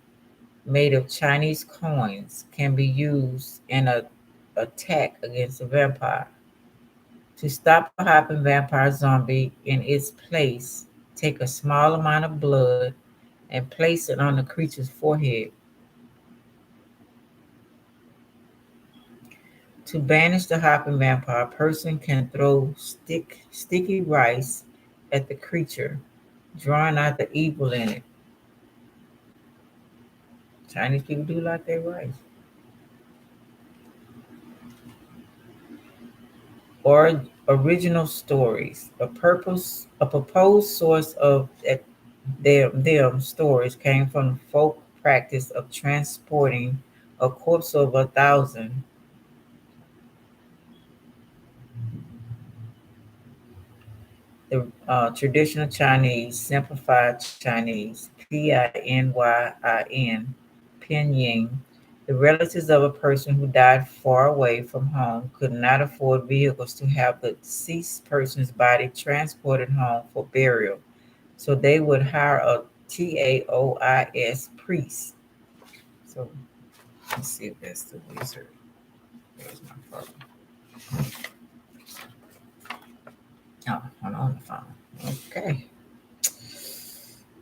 made of Chinese coins, can be used in an attack against a vampire. To stop a hopping vampire zombie in its place, take a small amount of blood and place it on the creature's forehead. To banish the hopping vampire, a person can throw sticky rice at the creature, drawing out the evil in it. Chinese people do like their rice. or original stories. A proposed source of them stories came from the folk practice of transporting a corpse of 1,000. The traditional Chinese, simplified Chinese, Pinyin, Pinyin. The relatives of a person who died far away from home could not afford vehicles to have the deceased person's body transported home for burial, so they would hire a Taois priest. So let's see if that's the wizard. There's my phone. Oh, hold on the phone. Okay.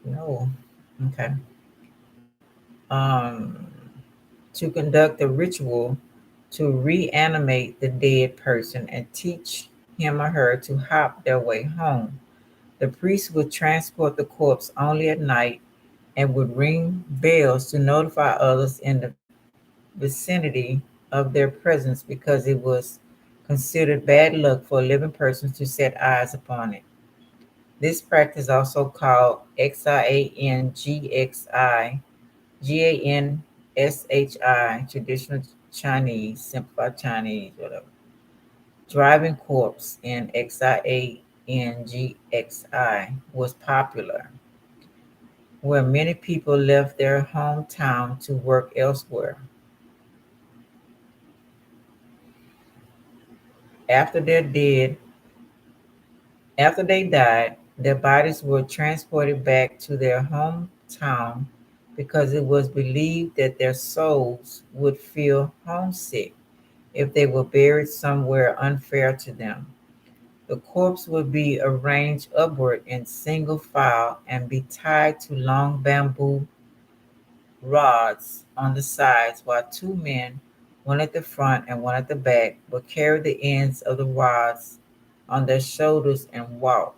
No. Okay. um, to conduct a ritual to reanimate the dead person and teach him or her to hop their way home. The priest would transport the corpse only at night and would ring bells to notify others in the vicinity of their presence because it was considered bad luck for a living person to set eyes upon it. This practice, also called Xingxi, traditional Chinese, simplified Chinese, whatever. Driving corpse in Xingxi was popular, where many people left their hometown to work elsewhere. After they're dead, After they died, their bodies were transported back to their hometown because it was believed that their souls would feel homesick if they were buried somewhere unfair to them. The corpse would be arranged upward in single file and be tied to long bamboo rods on the sides, while two men, one at the front and one at the back, would carry the ends of the rods on their shoulders and walk.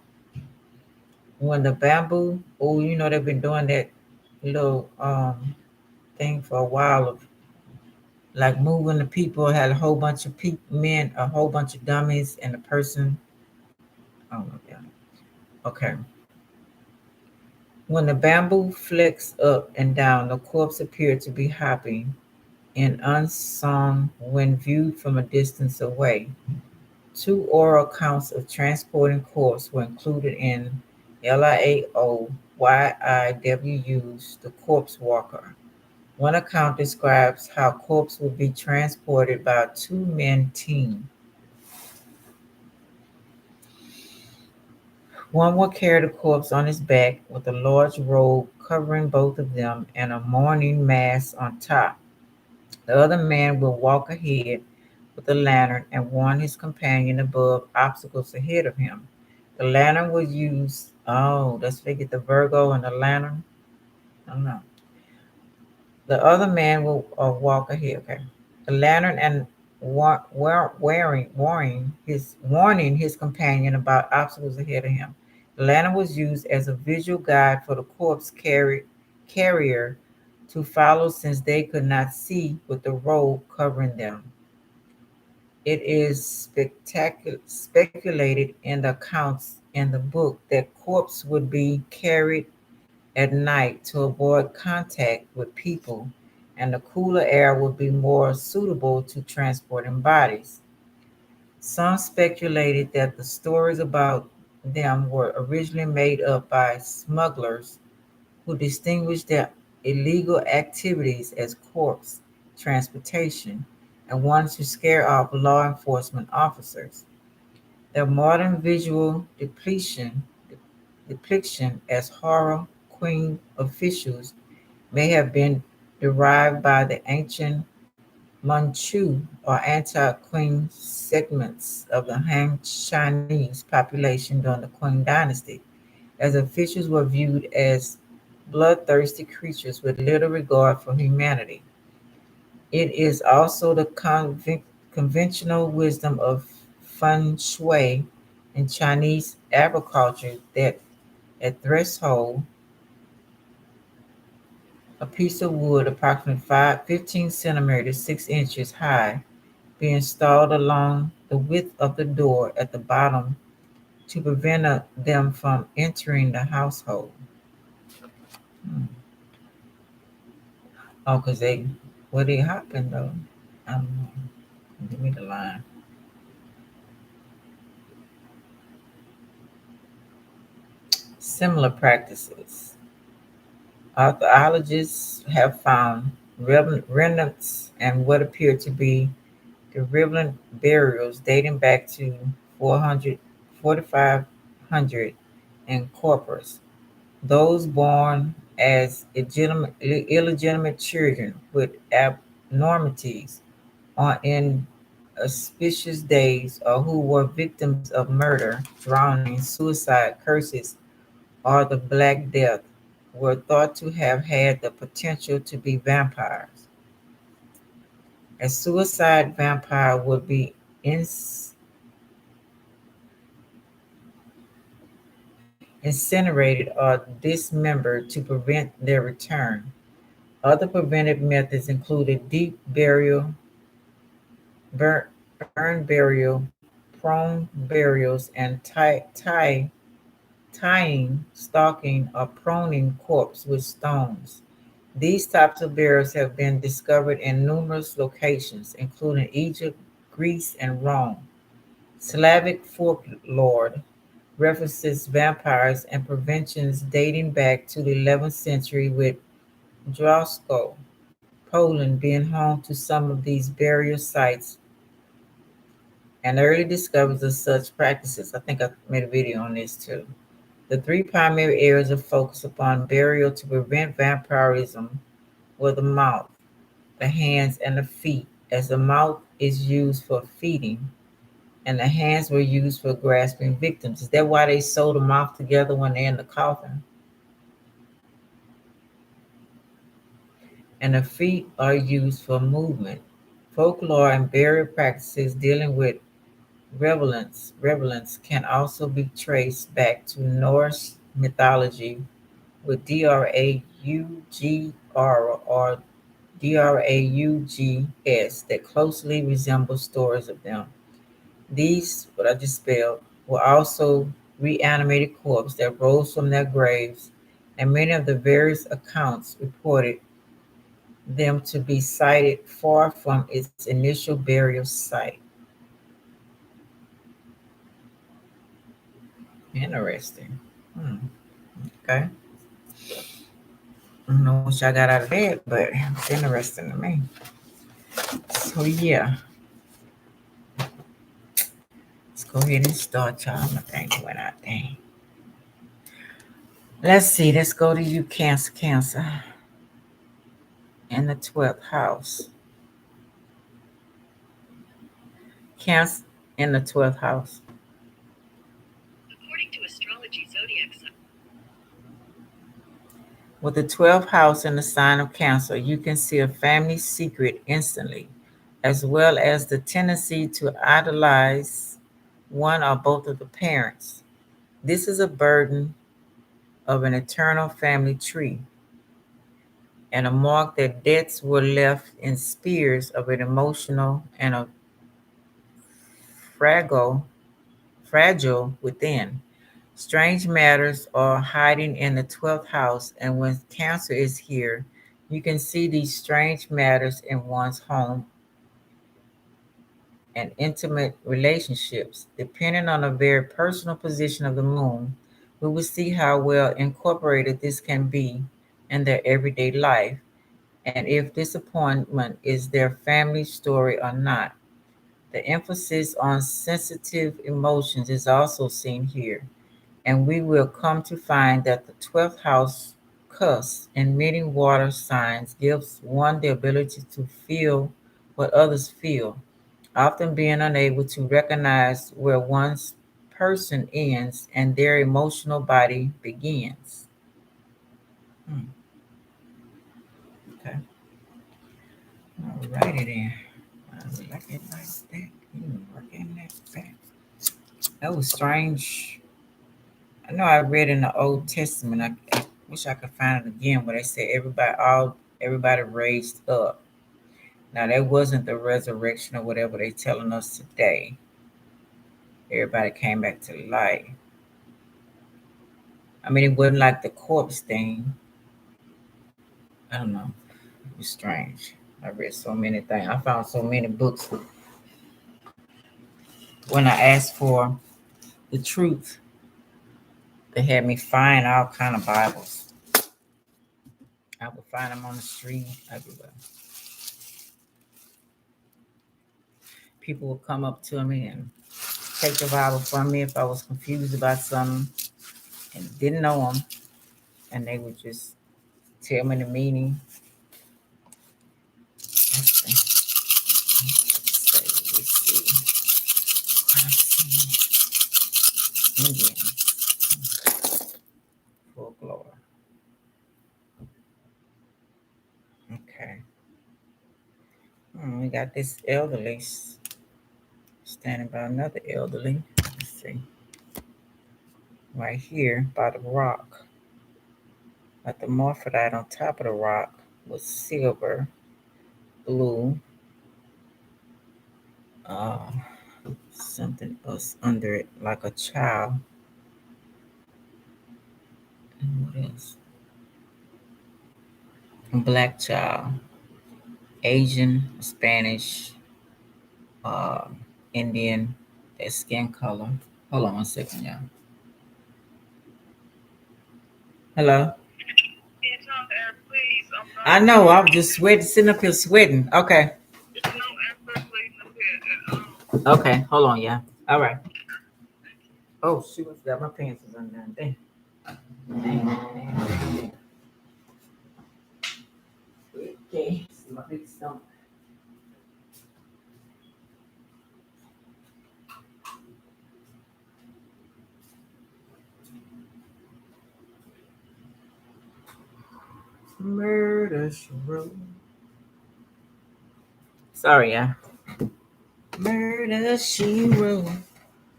When the bamboo, oh, they've been doing that little thing for a while of like moving the people, had a whole bunch of men, a whole bunch of dummies, and the person. Oh my God. Okay. When the bamboo flicks up and down, the corpse appeared to be hopping in unsung when viewed from a distance away. Two oral accounts of transporting corpse were included in Laoyiw's The Corpse Walker. One account describes how corpse would be transported by a two-man team. One would carry the corpse on his back with a large robe covering both of them and a mourning mask on top. The other man will walk ahead with a lantern and warn his companion above obstacles ahead of him. The lantern was used. Oh, let's forget the Virgo and the lantern. I don't know. The other man will walk ahead. Okay. The lantern and warning his companion about obstacles ahead of him. The lantern was used as a visual guide for the carrier to follow since they could not see with the robe covering them. It is speculated in the accounts in the book that corpse would be carried at night to avoid contact with people, and the cooler air would be more suitable to transporting bodies. Some speculated that the stories about them were originally made up by smugglers who distinguished their illegal activities as corpse transportation and wanted to scare off law enforcement officers. Their modern visual depiction as horror queen officials may have been derived by the ancient Manchu or anti-Qing segments of the Han Chinese population during the Qing dynasty, as officials were viewed as bloodthirsty creatures with little regard for humanity. It is also the conventional wisdom of feng shui in Chinese agriculture that a threshold, a piece of wood approximately 15 centimeters 6 inches high, be installed along the width of the door at the bottom to prevent them from entering the household. Hmm. Oh, because what they happened though? I don't know. Give me the line. Similar practices. Archaeologists have found remnants and what appear to be equivalent burials dating back to 400, 4500 in Corpus. Those born as illegitimate children with abnormalities on inauspicious days or who were victims of murder, drowning, suicide, curses, or the Black Death were thought to have had the potential to be vampires. A suicide vampire would be incinerated or dismembered to prevent their return. Other preventive methods included deep burial, burn burial, prone burials, and tying, stalking, or proning corpse with stones. These types of burials have been discovered in numerous locations, including Egypt, Greece, and Rome. Slavic folklore references vampires and preventions dating back to the 11th century, with Drosko, Poland being home to some of these burial sites and early discoveries of such practices. I think I made a video on this too. The three primary areas of focus upon burial to prevent vampirism were the mouth, the hands, and the feet, as the mouth is used for feeding and the hands were used for grasping victims. Is that why they sew the mouth together when they're in the coffin? And the feet are used for movement. Folklore and burial practices dealing with revelance can also be traced back to Norse mythology with Draugr or Draugs that closely resemble stories of them. These, what I just spelled, were also reanimated corpses that rose from their graves, and many of the various accounts reported them to be sighted far from its initial burial site. Interesting. Hmm. Okay. I don't know what y'all got out of that, but it's interesting to me. So yeah, let's go ahead and start, y'all. My thing went out. Dang. Let's see. Let's go to you, Cancer. Cancer in the 12th house. Cancer in the 12th house. According to astrology zodiac sign. With the 12th house in the sign of Cancer, you can see a family secret instantly, as well as the tendency to idolize one or both of the parents. This is a burden of an eternal family tree and a mark that debts were left in spears of an emotional and a fragile, fragile within. Strange matters are hiding in the 12th house, and when Cancer is here, you can see these strange matters in one's home and intimate relationships. Depending on the very personal position of the moon, we will see how well incorporated this can be in their everyday life and if disappointment is their family story or not. The emphasis on sensitive emotions is also seen here, and we will come to find that the 12th house cusp in many water signs gives one the ability to feel what others feel, often being unable to recognize where one's person ends and their emotional body begins. Hmm, okay. All righty then. I like it like that. Working that back. That was strange. I know I read in the Old Testament. I wish I could find it again where they say everybody raised up. Now that wasn't the resurrection or whatever they telling us today. Everybody came back to life. I mean, it wasn't like the corpse thing. I don't know. It was strange. I read so many things. I found so many books when I asked for the truth. They had me find all kind of Bibles. I would find them on the street everywhere. People would come up to me and take the Bible from me if I was confused about something and didn't know them, and they would just tell me the meaning. Indian folklore. Okay. We got this elderly standing by another elderly. Let's see. Right here by the rock. But the morphodite on top of the rock was silver, blue, uh, something else under it, like a child. And what else? A black child, Asian, Spanish, uh, Indian, their skin color. Hold on 1 second, y'all. Hello? I know, I'm just sweating, sitting up here sweating. Okay. Okay, hold on, yeah. All right. Oh, shoot, I forgot my pants was undone. Dang. Dang. Okay, see my big stomach. Murder, she wrote. Sorry, yeah. Murder, she wrote.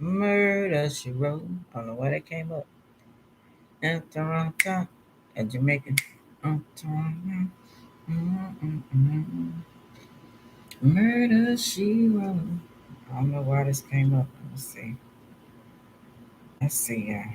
Murder, she wrote. I don't know why that came up. And Toronto, and Jamaican. Murder, she wrote. I don't know why this came up. Let's see. Let's see, yeah.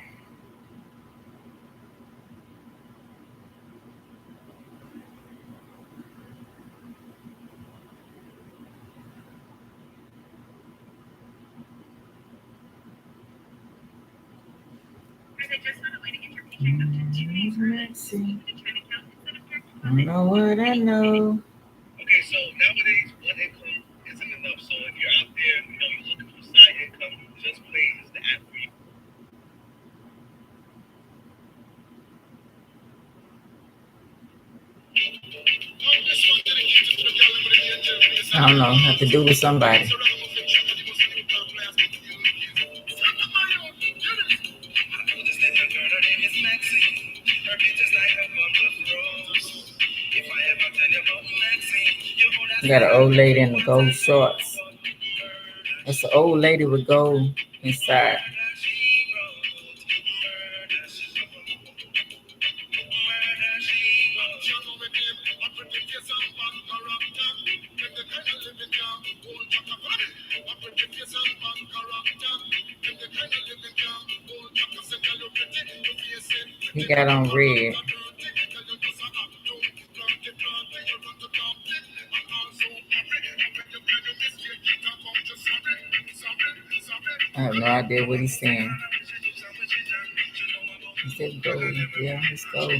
Let's see. I know what I know. Okay, so nowadays, one income isn't enough. So if you're out there, you're looking for side income, Just Play is the app for you. I don't know. Have to do with somebody. Got an old lady in the gold shorts. It's an old lady with gold inside. He got on red. I have no idea what he's saying. He said gold. Yeah, it's gold.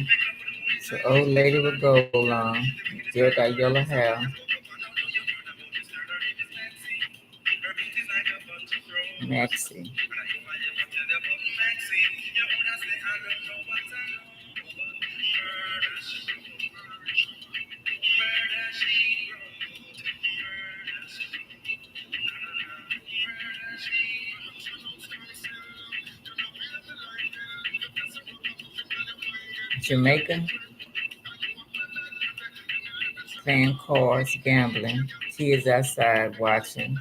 It's an old lady with gold on. Still got yellow hair. Maxie. Jamaica. Playing cards, gambling. Kids outside watching.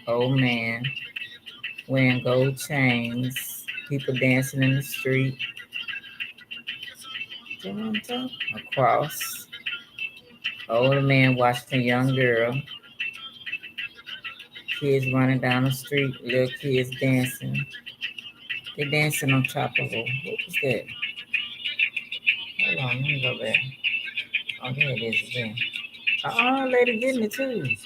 Old man wearing gold chains. People dancing in the street. A cross. Older man watching a young girl. Kids running down the street. Little kids dancing. They dancing on top of a. What was that? Hold on, let me go back. Oh, there it is again. Lady getting it too.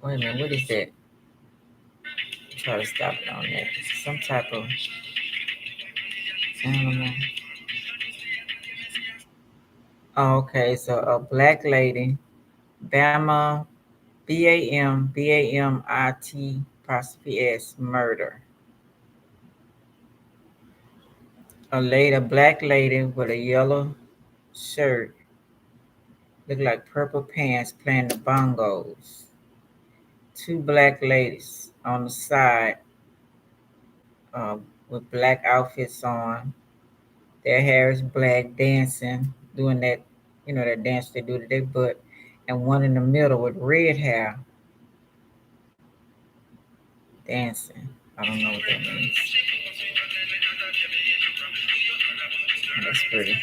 Wait a minute, what is that? Try to stop it on that. Some type of animal. Oh, okay, so a black lady, Bama, BAMIT murder. A black lady with a yellow shirt, look like purple pants, playing the bongos. Two black ladies on the side with black outfits on. Their hair is black, dancing, doing that, that dance they do to their butt. And one in the middle with red hair dancing. I don't know what that means. That's pretty.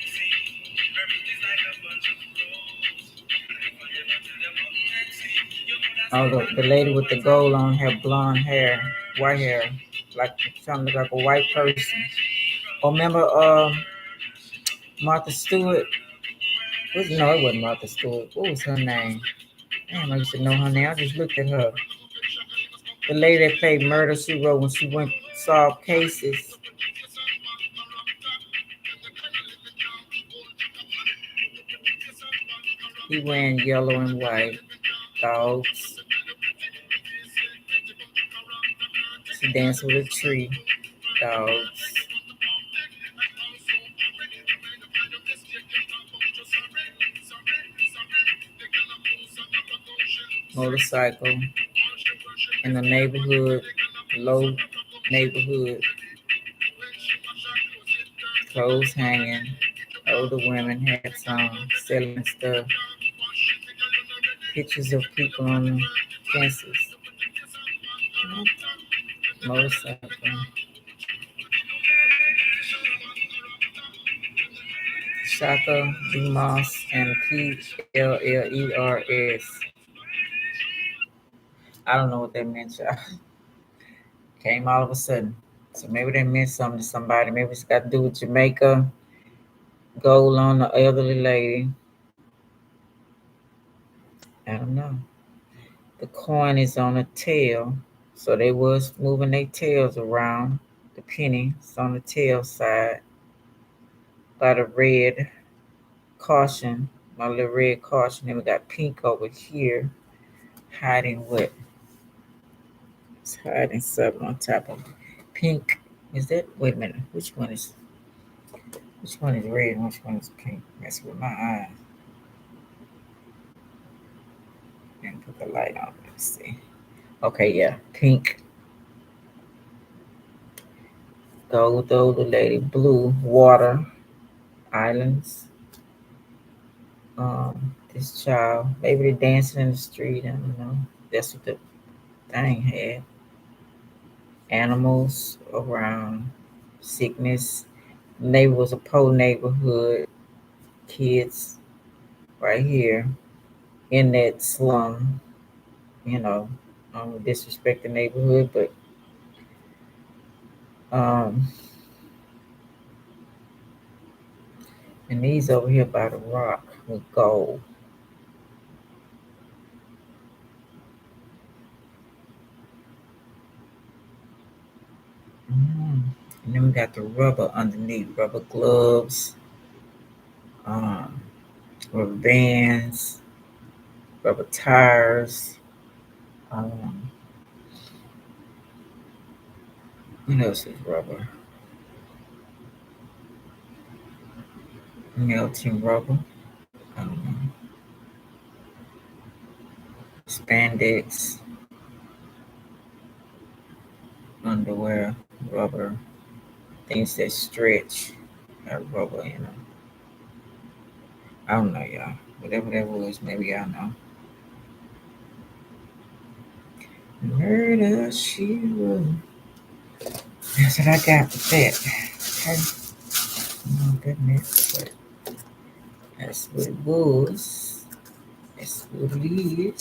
Oh, the lady with the gold on had blonde hair, white hair, like something like a white person. Oh, remember Martha Stewart? No, it wasn't Martha Stewart. What was her name? Damn, I used to know her name. I just looked at her. The lady that played Murder She Wrote when she went solve cases. He wearing yellow and white. Dogs. She danced with a tree. Dogs. Motorcycle in the neighborhood, low neighborhood, clothes hanging, older women had some selling stuff, pictures of people on the fences, motorcycle. Shaka, Dumas, and Plellers. I don't know what that meant, y'all. Came all of a sudden. So maybe they meant something to somebody. Maybe it's got to do with Jamaica. Gold on the elderly lady. I don't know. The coin is on a tail. So they was moving their tails around. The penny is on the tail side by the red caution. My little red caution. Then we got pink over here. Hiding what? It's hiding something on top of pink. Is that? Wait a minute. Which one is red and which one is pink? Mess with my eyes. And put the light on. Let's see. Okay, yeah. Pink. Gold, the lady. Blue. Water. Islands. This child. Maybe they're dancing in the street. I don't know. That's what the thing had. Animals around. Sickness. The neighbor was a poor neighborhood. Kids right here in that slum, I don't disrespect the neighborhood, but and these over here by the rock with gold. And then we got the rubber underneath, rubber gloves, rubber bands, rubber tires. What else is rubber? Melting rubber. I don't know. Spandex, underwear, rubber, things that stretch, rubber, I don't know, y'all. Whatever that was, maybe y'all know. Murder, she wrote. That's what I got with that. Okay. Oh goodness, but that's what it was. That's what it is.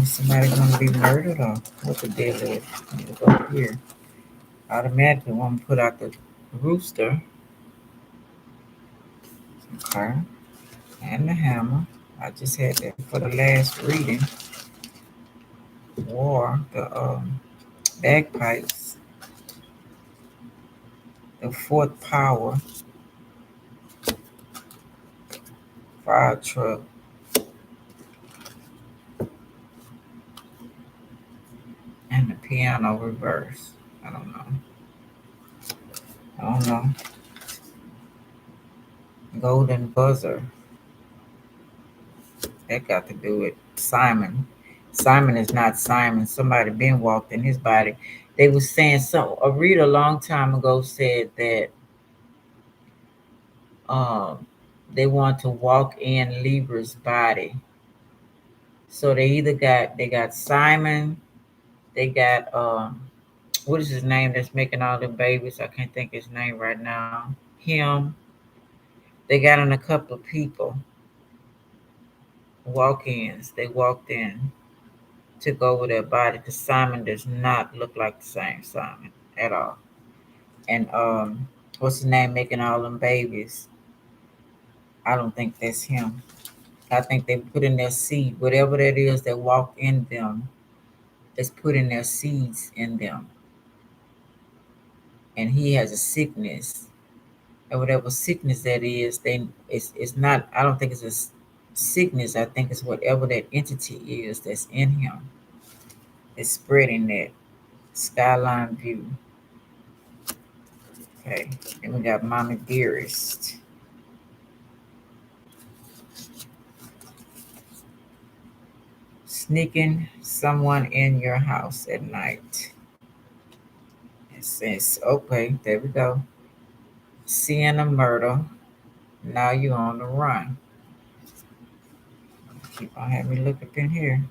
Somebody gonna be murdered or what the deal is? Need to go here. Automatically want to put out the rooster. Okay. And the hammer. I just had that for the last reading. War, the bagpipes, the fourth power, fire truck, and the piano reverse. I don't know. I don't know. Golden buzzer. That got to do with Simon. Simon is not Simon. Somebody been walked in his body. They was saying some. A reader a long time ago said that um, they want to walk in Libra's body. So they got Simon. They got what is his name that's making all the babies? I can't think his name right now. Him. They got in a couple of people walk-ins. They walked in, took over their body because Simon does not look like the same Simon at all. And what's his name making all them babies? I don't think that's him. I think they put in their seed, whatever that is that walked in them, is putting their seeds in them. And he has a sickness, and whatever sickness that is, it's not. I don't think it's sickness. I think it's whatever that entity is that's in him. It's spreading that skyline view. Okay, then we got Mommy Dearest. Sneaking someone in your house at night. It says, okay, there we go. Seeing a murder. Now you're on the run. Keep on having me look up in here.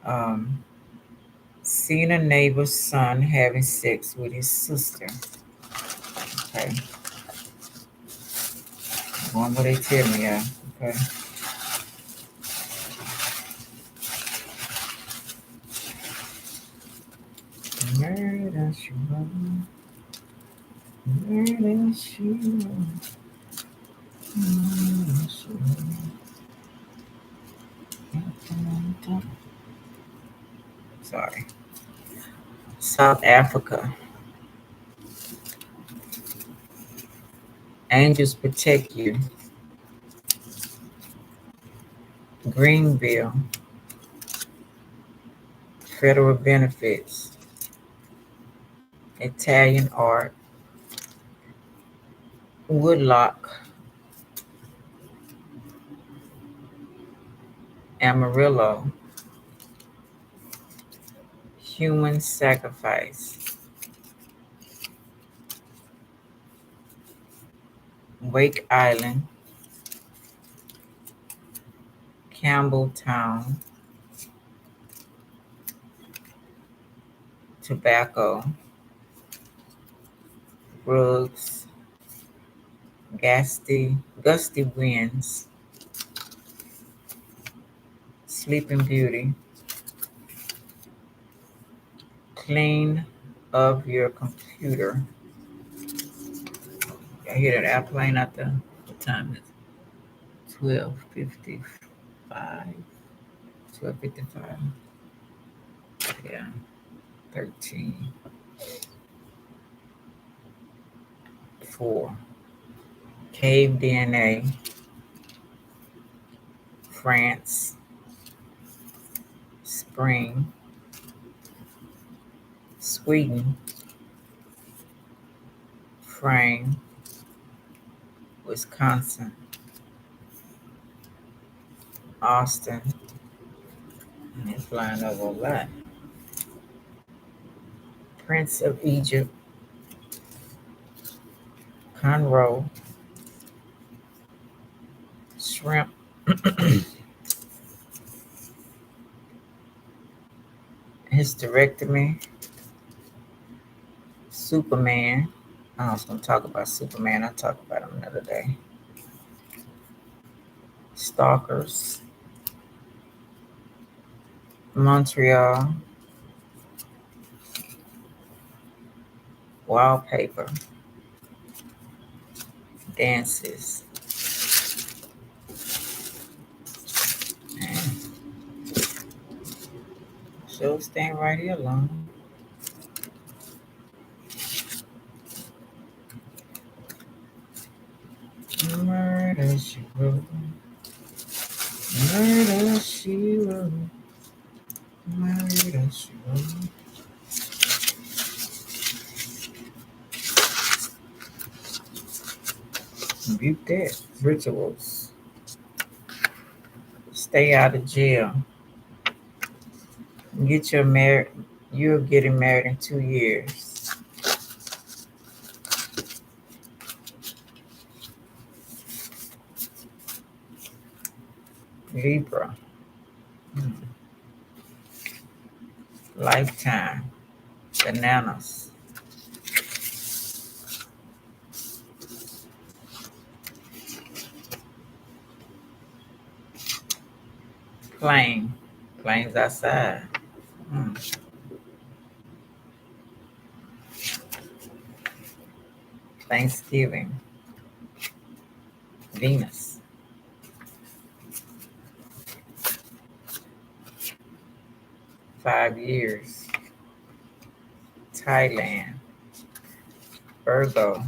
Um, Seeing a neighbor's son having sex with his sister. Okay. One what they tell me, yeah. Okay. Murder she wrote. Murder she wrote. Murder she wrote. Sorry. South Africa. Angels protect you. Greenville. Federal benefits. Italian art. Woodlock. Amarillo. Human sacrifice. Wake Island. Campbelltown. Tobacco. Rugs. Gusty winds. Sleeping Beauty. Clean of your computer. I hear that airplane out there. What time is it? 12:55. 12:55. Yeah. 13. 4. Cave DNA. France. Spring. Sweden. Frame. Wisconsin. Austin. And it's flying over a lot. Prince of Egypt. Conroe. Shrimp. hysterectomy, Superman. I was going to talk about Superman. I'll talk about him another day. Stalkers, Montreal, wallpaper, dances, and she'll stand right here alone. Murder she wrote, murder she wrote, murder she wrote. Rebuke that. Rituals. Stay out of jail. Get your married. You're getting married in 2 years. Libra. Hmm. Lifetime. Bananas. Plane. Planes outside. Hmm. Thanksgiving. Venus. 5 years. Thailand. Virgo.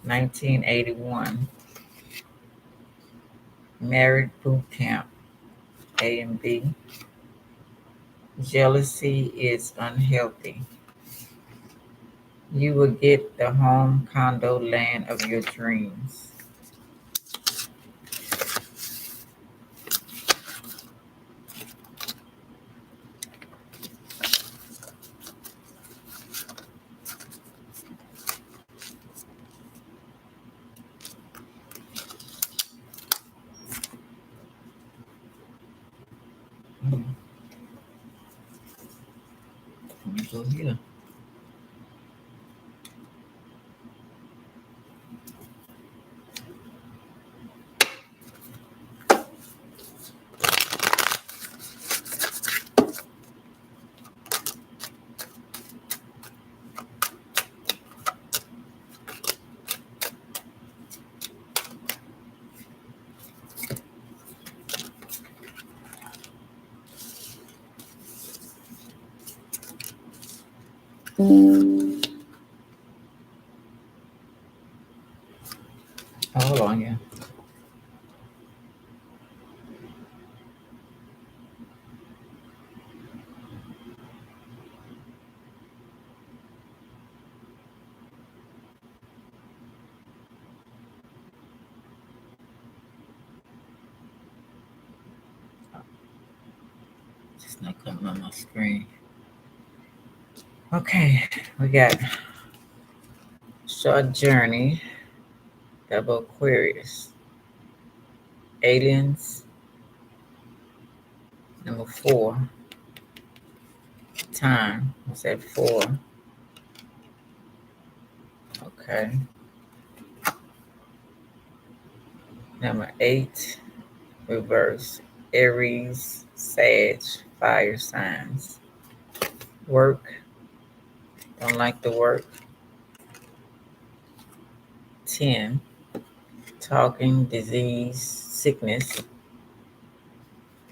1981. Married boot camp. A and B. Jealousy is unhealthy. You will get the home, condo, land of your dreams. Hmm. Let me go here. Hold on here. It's not coming on my screen. Okay, we got short journey, double Aquarius, aliens, number 4, time. I said 4. Okay. Number 8, reverse, Aries, Sag, fire signs. Work, don't like the work. 10, talking, disease, sickness,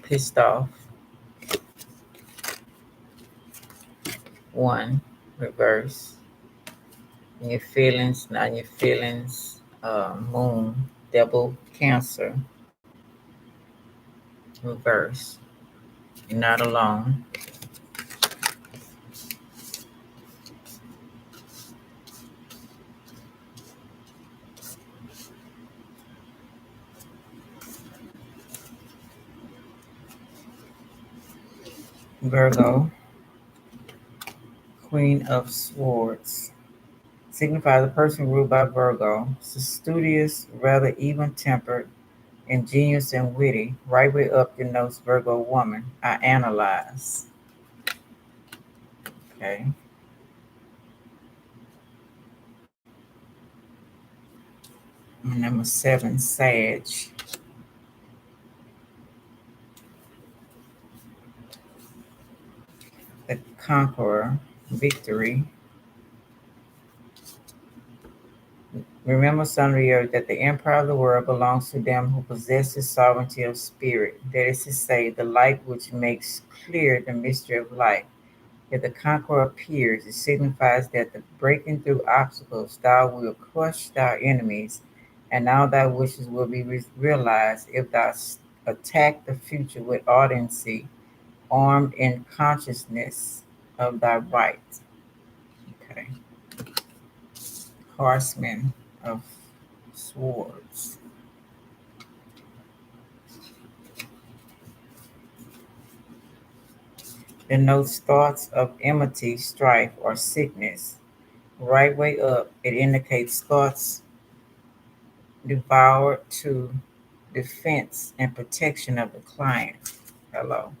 pissed off. 1, reverse, in your feelings, not in your feelings. Moon, double Cancer, reverse. You're not alone. Virgo, Queen of Swords, signifies a person ruled by Virgo, studious, rather even tempered, ingenious and witty. Right way up denotes Virgo woman. I analyze. Okay. Number 7, Sag. The conqueror, victory. Remember, son of the earth, that the empire of the world belongs to them who possess the sovereignty of spirit. That is to say, the light which makes clear the mystery of life. If the conqueror appears, it signifies that the breaking through obstacles, thou wilt crush thy enemies, and all thy wishes will be realized if thou attack the future with ardency, armed in consciousness of thy right. Okay. Horseman of swords denotes thoughts of enmity, strife, or sickness. Right way up, it indicates thoughts devoured to defense and protection of the client. Hello,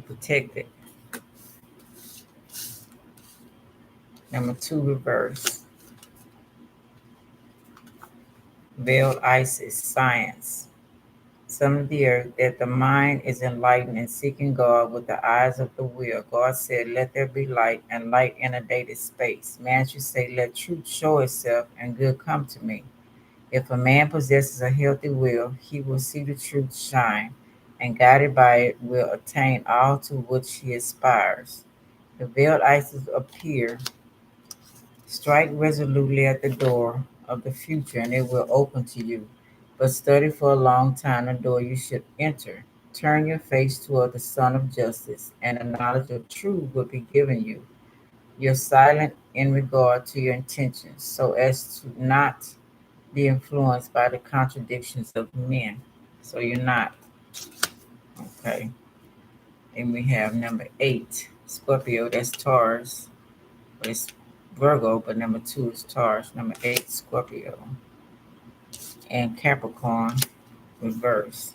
protected. Number 2, reverse. Veiled Isis, science. Some of the earth that the mind is enlightened and seeking God with the eyes of the will. God said, let there be light, and light inundated space. Man should say, let truth show itself and good come to me. If a man possesses a healthy will, he will see the truth shine, and guided by it will attain all to which he aspires. The veiled Isis appear, strike resolutely at the door of the future, and it will open to you. But study for a long time the door you should enter. Turn your face toward the Sun of Justice, and the knowledge of truth will be given you. You're silent in regard to your intentions, so as to not be influenced by the contradictions of men. So you're not. Okay. And we have number 8, Scorpio, that's Taurus. It's Virgo, but number 2 is Taurus. Number 8, Scorpio. And Capricorn, reverse.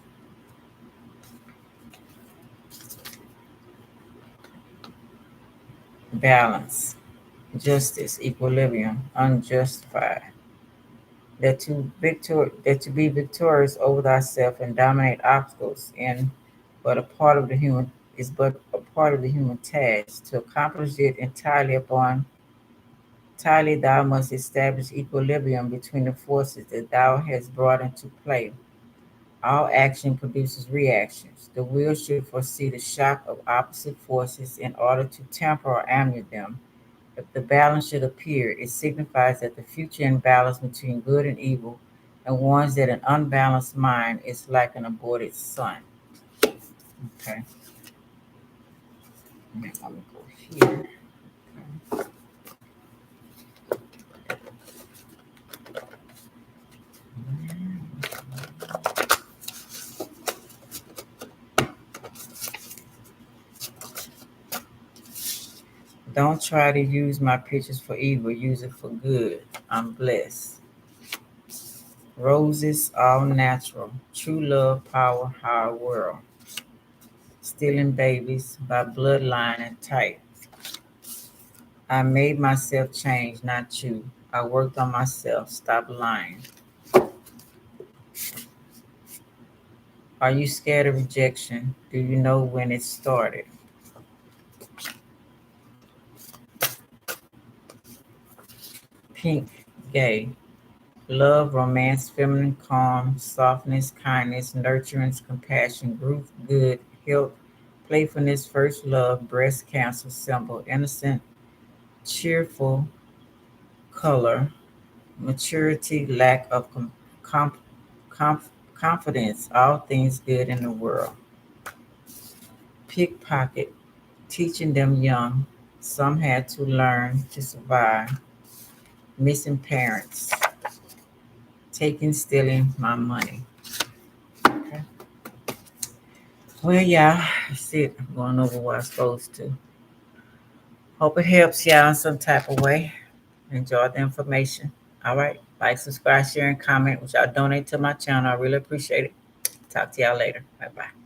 Balance, justice, equilibrium, unjustified. That to be victorious over thyself and dominate obstacles in but a part of the human is but a part of the human task. To accomplish it entirely thou must establish equilibrium between the forces that thou hast brought into play. All action produces reactions. The will should foresee the shock of opposite forces in order to temper or ambute them. If the balance should appear, it signifies that the future imbalance between good and evil, and warns that an unbalanced mind is like an aborted sun. Okay, I'm gonna go here. Don't try to use my pictures for evil, use it for good. I'm blessed. Roses, all natural. True love, power, higher world. Stealing babies by bloodline and type. I made myself change, not you. I worked on myself. Stop lying. Are you scared of rejection? Do you know when it started? Pink, gay. Love, romance, feminine calm, softness, kindness, nurturance, compassion, growth, good, health, playfulness, first love, breast cancer symbol, innocent, cheerful, color, maturity, lack of com- com- confidence, all things good in the world. Pickpocket, teaching them young. Some had to learn to survive. Missing parents, taking, stealing my money. Okay. Well, yeah, that's it. I'm going over what I'm supposed to. Hope it helps y'all in some type of way. Enjoy the information. All right. Like, subscribe, share, and comment, which y'all donate to my channel. I really appreciate it. Talk to y'all later. Bye bye.